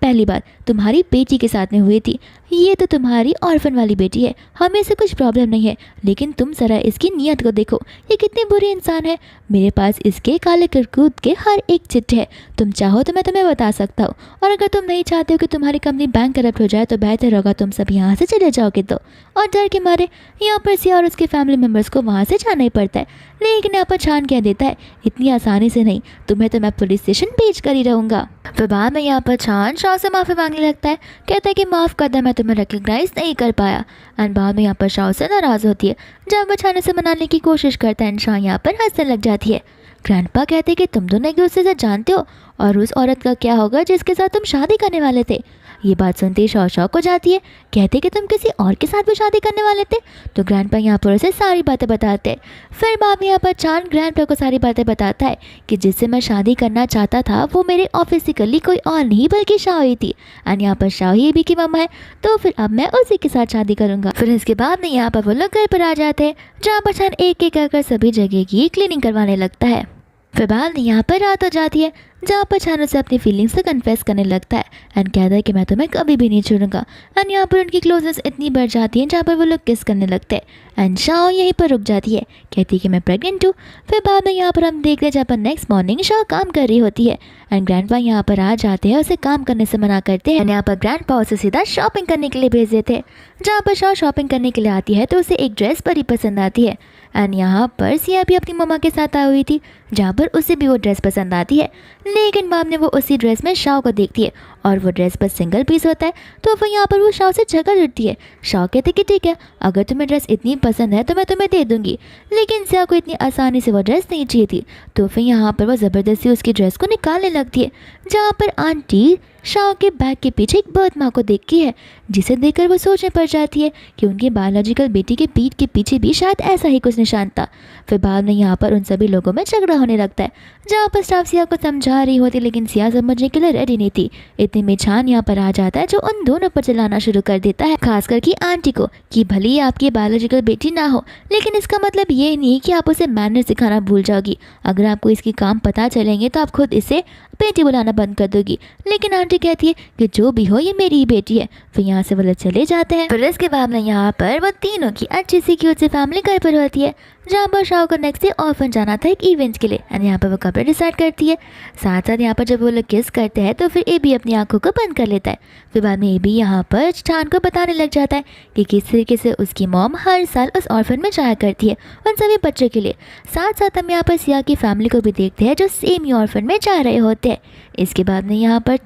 पहली बात तुम्हारी बेटी के साथ में हुई थी, ये तो तुम्हारी ऑर्फन वाली बेटी है, हमें से कुछ प्रॉब्लम नहीं है, लेकिन तुम ज़रा इसकी नीयत को देखो, ये कितनी बुरी इंसान है। मेरे पास इसके काले करतूत के हर एक चिट्ठे है, तुम चाहो तो मैं तुम्हें बता सकता हूँ। और अगर तुम नहीं चाहते हो कि तुम्हारी कंपनी बैंक करप्ट हो जाए तो बेहतर होगा तुम सब यहाँ से चले जाओगे। तो और डर के मारे यहाँ पर सिया और उसके फैमिली मेम्बर्स को वहाँ से जाना ही पड़ता है। लेकिन यहाँ पर छान कह देता है, इतनी आसानी से नहीं, तुम्हें तो मैं पुलिस स्टेशन भेज कर ही रहूँगा। फिर बाद में यहाँ पर छान शाह से माफ़ी मांगने लगता है, कहता है कि माफ़ कर दे, मैं तुम्हें रिकग्नाइज नहीं कर पाया। एंड बाद में यहाँ पर शाह से नाराज़ होती है, जब वो छान से मनाने की कोशिश करता है एंड शाह यहाँ पर हंसने लग जाती है। ग्रैंडपा कहते हैं कि तुम दोनों एक दूसरे से जानते हो और उस औरत का क्या होगा जिसके साथ तुम शादी करने वाले थे। ये बात सुनते ही शाह शॉक हो जाती है, कहते कि तुम किसी और के साथ भी शादी करने वाले थे। तो ग्रैंडपा यहाँ पर उसे सारी बातें बताते हैं। फिर बाद में यहाँ पर छान ग्रैंडपा को सारी बातें बताता है कि जिससे मैं शादी करना चाहता था वो मेरे ऑफिस से कली कोई और नहीं बल्कि शाह ही थी। एंड यहाँ पर शाह ही भी की मम्मा है, तो फिर अब मैं उसी के साथ शादी करूँगा। फिर इसके बाद में यहाँ पर वो लोग घर पर आ जाते हैं, जहाँ पर छान एक एक कर सभी जगह की क्लीनिंग करवाने लगता है। फिर बाद में यहाँ पर रात हो जाती है, जहाँ पर छान उसे अपनी फीलिंग्स से कन्फेस करने लगता है एंड कहता है कि मैं तुम्हें कभी भी नहीं छोड़ूंगा। एंड यहाँ पर उनकी क्लोजनेस इतनी बढ़ जाती है जहाँ पर वो लोग किस करने लगते हैं एंड शाह यहीं पर रुक जाती है, कहती है कि मैं प्रेग्नेंट हूँ। फिर बाद में यहाँ पर हम देखते हैं जहाँ पर नेक्स्ट मॉर्निंग शाह काम कर रही होती है एंड ग्रैंडपा यहाँ पर आ जाते हैं, उसे काम करने से मना करते हैं। यहाँ पर ग्रैंडपा उसे सीधा शॉपिंग करने के लिए भेज देते हैं। जहाँ पर शाह शॉपिंग करने के लिए आती है तो उसे एक ड्रेस बड़ी पसंद आती है एंड यहाँ पर सिया भी अपनी मम्मा के साथ आई हुई थी, जहाँ पर उसे भी वो ड्रेस पसंद आती है। लेकिन बाद में वो उसी ड्रेस में शाह को देखती है और वो ड्रेस बस सिंगल पीस होता है। तो फिर यहाँ पर वो शाह से झगड़ उठती है। शाह कहते कि ठीक है, अगर तुम्हें ड्रेस इतनी पसंद है तो मैं तुम्हें दे दूँगी। लेकिन सिया को इतनी आसानी से वो ड्रेस नहीं चाहिए थी। तो फिर यहाँ पर वो ज़बरदस्ती उसकी ड्रेस को निकालने लगती है, जहाँ पर आंटी शाह के बैग के पीछे एक बर्थ मार्क को देखती है, जिसे देखकर वो सोचने पड़ जाती है कि उनकी बायोलॉजिकल बेटी के पीठ के पीछे भी शायद ऐसा ही कुछ निशान था। फिर बाद में यहाँ पर उन सभी लोगों में झगड़ा होने लगता है, जहाँ पर स्टाफ सिया को समझा रही होती लेकिन सिया समझने के लिए रेडी नहीं थी। इतने में छान यहाँ पर आ जाता है, जो उन दोनों पर चिल्लाना शुरू कर देता है, खासकर कि आंटी को, कि भले ही आपकी बायोलॉजिकल बेटी ना हो लेकिन इसका मतलब ये नहीं कि आप उसे मैनर सिखाना भूल जाओगी। अगर आपको इसके काम पता चलेंगे तो आप खुद इसे बेटी बुलाना बंद कर दोगी। लेकिन आंटी कहती है कि जो भी हो ये मेरी ही बेटी है। फिर यहाँ से वो लोग चले जाते हैं। फिर इसके बाद में यहाँ पर वो तीनों की अच्छी सी क्यूट सी फैमिली घर पर होती है, जहाँ पर शाह को नेक्स्ट डे ऑर्फन जाना था एक इवेंट के लिए एंड यहाँ पर वो कपड़े डिसाइड करती है। साथ साथ यहाँ पर जब वो लोग किस करते हैं तो फिर ए भी अपनी आंखों को बंद कर लेता है। फिर बाद में ए भी यहाँ पर छान को बताने लग जाता है कि किस तरीके से उसकी मॉम हर साल उस ऑर्फन में जाया करती है उन सभी बच्चों के लिए। साथ साथ हम यहाँ पर सिया की फैमिली को भी देखते हैं जो सेम ही ऑर्फन में जा रहे होते हैं। इसके बाद में यहाँ पर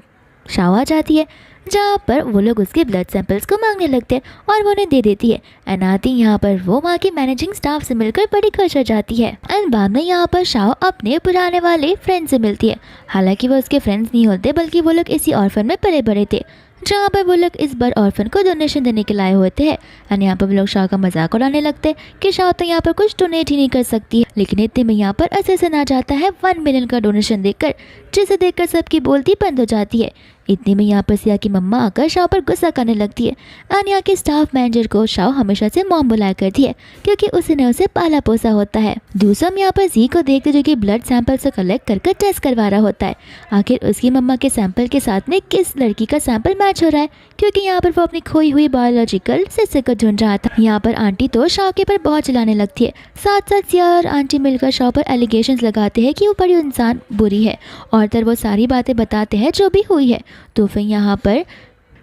शाओ आ जाती है, जहाँ पर वो लोग उसके ब्लड सैंपल्स को मांगने लगते हैं और वो उन्हें दे देती है। एंड आती यहाँ पर वो वहाँ की मैनेजिंग स्टाफ से मिलकर बड़ी खुश हो जाती है। एंड बाद में यहाँ पर शाओ अपने पुराने वाले फ्रेंड से मिलती है। हालांकि वो उसके फ्रेंड्स नहीं होते, बल्कि वो लोग इसी ऑर्फन में पले बड़े थे, जहाँ पर वो लोग इस बार ऑर्फन को डोनेशन देने के लाए होते हैं। एंड यहाँ पर वो लोग शाओ का मजाक उड़ाने लगते हैं कि शाओ तो यहाँ पर कुछ डोनेट ही नहीं कर सकती है। लेकिन इतने में यहाँ पर असिस्टेंट आ जाता है 1 मिलियन का डोनेशन देकर, जिसे देखकर सबकी बोलती बंद हो जाती है। इतने में यहाँ पर सिया की मम्मा आकर शाओ पर गुस्सा करने लगती है। एंड यहाँ के स्टाफ मैनेजर को शाओ हमेशा से मॉम बुलाया करती है, क्योंकि उसने उसे पाला पोसा होता है। दूसरा हम यहाँ पर जी को देखते जो कि ब्लड सैंपल से कलेक्ट करके टेस्ट करवा रहा होता है। आखिर उसकी मम्मा के सैंपल के साथ में किस लड़की का सैंपल मैच हो रहा है, क्योंकि यहाँ पर वो अपनी खोई हुई बायोलॉजिकल सिस्टर को ढूंढ रहा था। यहाँ पर आंटी तो शाओ के पर बहुत चिल्लाने लगती है। साथ साथ सिया और आंटी मिलकर शाओ पर एलिगेशंस लगाते हैं कि वो बड़ी इंसान बुरी है, और तर वो सारी बातें बताते हैं जो भी हुई है। तो फिर यहाँ पर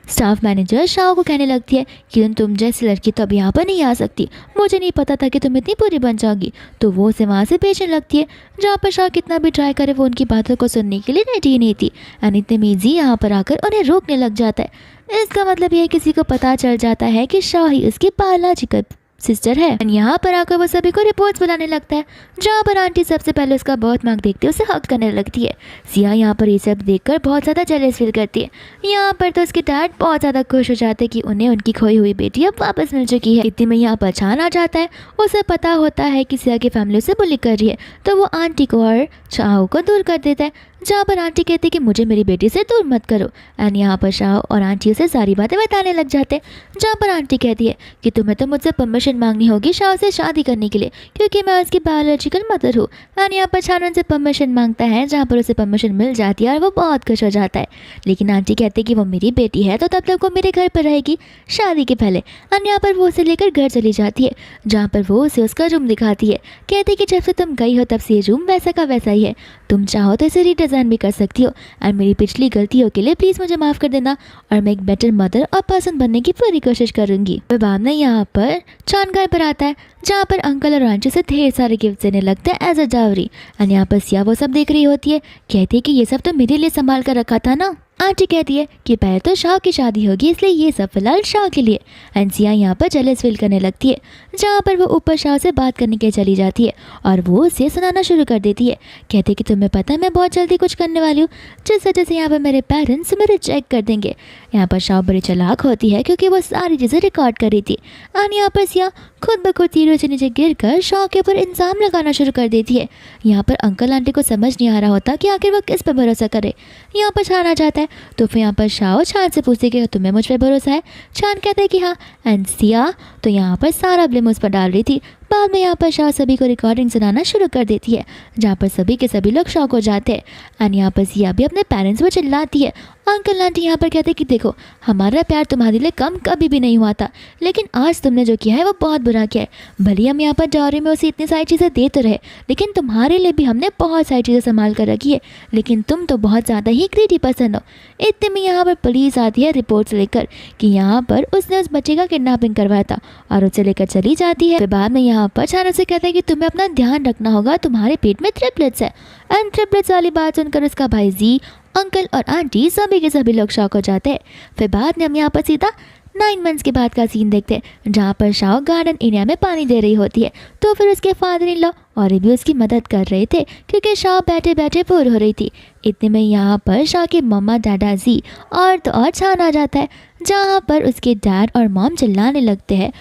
स्टाफ मैनेजर शाओ को कहने लगती है कि तुम जैसी लड़की तो अब यहाँ पर नहीं आ सकती, मुझे नहीं पता था कि तुम इतनी बुरी बन जाओगी। तो वो उसे वहाँ से भेजने लगती है, जहाँ पर शाओ कितना भी ट्राई करे वो उनकी बातों को सुनने के लिए रेडी नहीं थी। एंड इतने में जी यहाँ पर आकर उन्हें रोकने लग जाता है। इसका मतलब ये किसी को पता चल जाता है कि शाओ ही उसकी बायोलॉजिकल सिस्टर है। यहाँ पर आकर वो सभी को रिपोर्ट्स बुलाने लगता है, जहाँ पर आंटी सबसे पहले उसका बर्थ मार्क देखते उसे हक करने लगती है। सिया यहाँ पर ये सब देखकर बहुत ज़्यादा जेलस फील करती है। यहाँ पर तो उसके डैड बहुत ज़्यादा खुश हो जाते हैं कि उन्हें उनकी खोई हुई बेटी अब वापस मिल चुकी है। इतने में यहाँ पर छान आ जाता है। उसे पता होता है कि सिया की फैमिली उसे बुली कर रही है, तो वो आंटी को और शाओ को दूर कर देता है, जहाँ पर आंटी कहती है कि मुझे मेरी बेटी से दूर मत करो। एंड यहाँ पर शाओ और आंटी उसे सारी बातें बताने लग जाते हैं, जहाँ पर आंटी कहती है कि तुम्हें तो मुझसे परमिशन मांगनी होगी शाओ से शादी करने के लिए, क्योंकि मैं उसकी बायोलॉजिकल मदर हूँ। एंड यहाँ पर शान उनसे परमिशन मांगता है, जहाँ पर उसे परमिशन मिल जाती है और वो बहुत खुश हो जाता है। लेकिन आंटी कहती है कि वो मेरी बेटी है तो तब तक वो मेरे घर पर रहेगी शादी के पहले। एंड यहाँ पर वो उसे लेकर घर चली जाती है, जहाँ पर वो उसे उसका रूम दिखाती है। कहती है कि जब से तुम गई हो तब से ये रूम वैसा का वैसा ही है, तुम चाहो तो इसे डिज़ाइन भी कर सकती हो। एंड मेरी पिछली गलतियों के लिए प्लीज़ मुझे माफ़ कर देना, और मैं एक बेटर मदर और पर्सन बनने की पूरी कोशिश करूंगी। फिर बाद में यहाँ पर चांद घर पर आता है, जहाँ पर अंकल और आंटी से ढेर सारे गिफ्ट देने लगते हैं एज अ डावरी। एंड यहाँ पर सिया वो सब देख रही होती है, कहती है कि ये सब तो मेरे लिए संभाल कर रखा था ना। आंटी कहती है कि पहले तो शाओ की शादी होगी, इसलिए ये सब फिलहाल शाओ के लिए। एंड सिया यहाँ पर जेलस फील करने लगती है, जहाँ पर वो ऊपर शाओ से बात करने के चली जाती है और वो उसे सुनाना शुरू कर देती है। कहते कि तुम्हें पता है मैं बहुत जल्दी कुछ करने वाली हूँ, जिस वजह से यहाँ पर मेरे पेरेंट्स मुझे रिजेक्ट कर देंगे। यहाँ पर शाओ बड़ी चालाक होती है, क्योंकि वो सारी चीज़ें रिकॉर्ड कर रही थी। और यहाँ पर सिया खुद ब खुद तीरों से नीचे गिर कर शाओ के ऊपर इल्ज़ाम लगाना शुरू कर देती है। यहाँ पर अंकल आंटी को समझ नहीं आ रहा होता कि आखिर वो किस पर भरोसा करे। यहाँ पर छान आ जाता है, तो फिर यहाँ पर शाओ छान से पूछती है कि तुम्हें मुझ पर भरोसा है। छान कहता है कि हाँ। एंड सिया तो यहाँ पर सारा ब्लेम उस पर डाल रही थी। बाद में यहाँ पर शाओ सभी को रिकॉर्डिंग सुनाना शुरू कर देती है, जहाँ पर सभी के सभी लोग शॉक हो जाते हैं। एंड यहाँ पर सिया भी अपने पेरेंट्स पर चिल्लाती है। अंकल आंटी यहाँ पर कहते हैं कि देखो हमारा प्यार तुम्हारे लिए कम कभी भी नहीं हुआ था, लेकिन आज तुमने जो किया है वो बहुत बुरा किया है। भले हम यहाँ पर डायरी में उसे इतनी सारी चीज़ें देते रहे, लेकिन तुम्हारे लिए भी हमने बहुत सारी चीज़ें संभाल कर रखी है, लेकिन तुम तो बहुत ज़्यादा ही ग्रीडी पर्सन हो। इतने में यहाँ पर पुलिस आती है रिपोर्ट्स लेकर कि यहाँ पर उसने उस बच्चे का किडनैपिंग करवाया था, और उसे लेकर चली जाती है। फिर बाद में यहाँ पर छान उसे कहता है कि तुम्हें अपना ध्यान रखना होगा, तुम्हारे पेट में ट्रिपलेट्स है। एंड ट्रिपलेट्स वाली बात सुनकर उसका भाई जी, अंकल और आंटी सभी के सभी लोग शॉक हो जाते हैं। फिर बाद में हम यहाँ पर सीधा 9 मंथ्स के बाद का सीन देखते हैं, जहाँ पर शाओ गार्डन एरिया में पानी दे रही होती है। तो फिर उसके फादर इन लॉ और भी उसकी मदद कर रहे थे, क्योंकि शाओ बैठे बैठे बोर हो रही थी। इतने में यहाँ पर शाओ के मम्मा दादा जी और तो और छान आ जाता है, जहाँ पर उसके डैड और मॉम चिल्लाने लगते हैं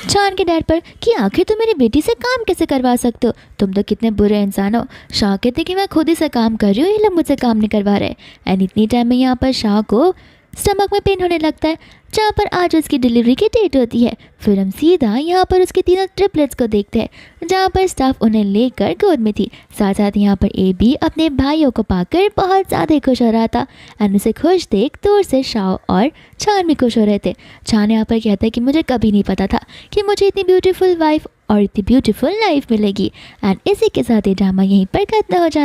छान के डैड पर कि आखिर तुम मेरी बेटी से काम कैसे करवा सकते हो, तुम तो कितने बुरे इंसान हो। शाह कहते कि मैं खुद ही से काम कर रही हूँ, ये लोग मुझसे काम नहीं करवा रहे। एंड इतनी टाइम में यहाँ पर शाह को स्टमक में पेन होने लगता है, जहाँ पर आज उसकी डिलीवरी की डेट होती है। फिर हम सीधा यहाँ पर उसके तीनों ट्रिपलेट्स को देखते हैं, जहाँ पर स्टाफ उन्हें लेकर गोद में थी। साथ साथ यहाँ पर ए भी अपने भाइयों को पाकर बहुत ज़्यादा खुश हो रहा था। एंड उसे खुश देख दूर से शाओ और छान भी खुश हो रहे थे। छान यहाँ पर कहता है कि मुझे कभी नहीं पता था कि मुझे इतनी ब्यूटीफुल वाइफ और इतनी ब्यूटीफुल लाइफ मिलेगी। एंड इसी के साथ ये ड्रामा यहीं पर खत्म हो जाता है।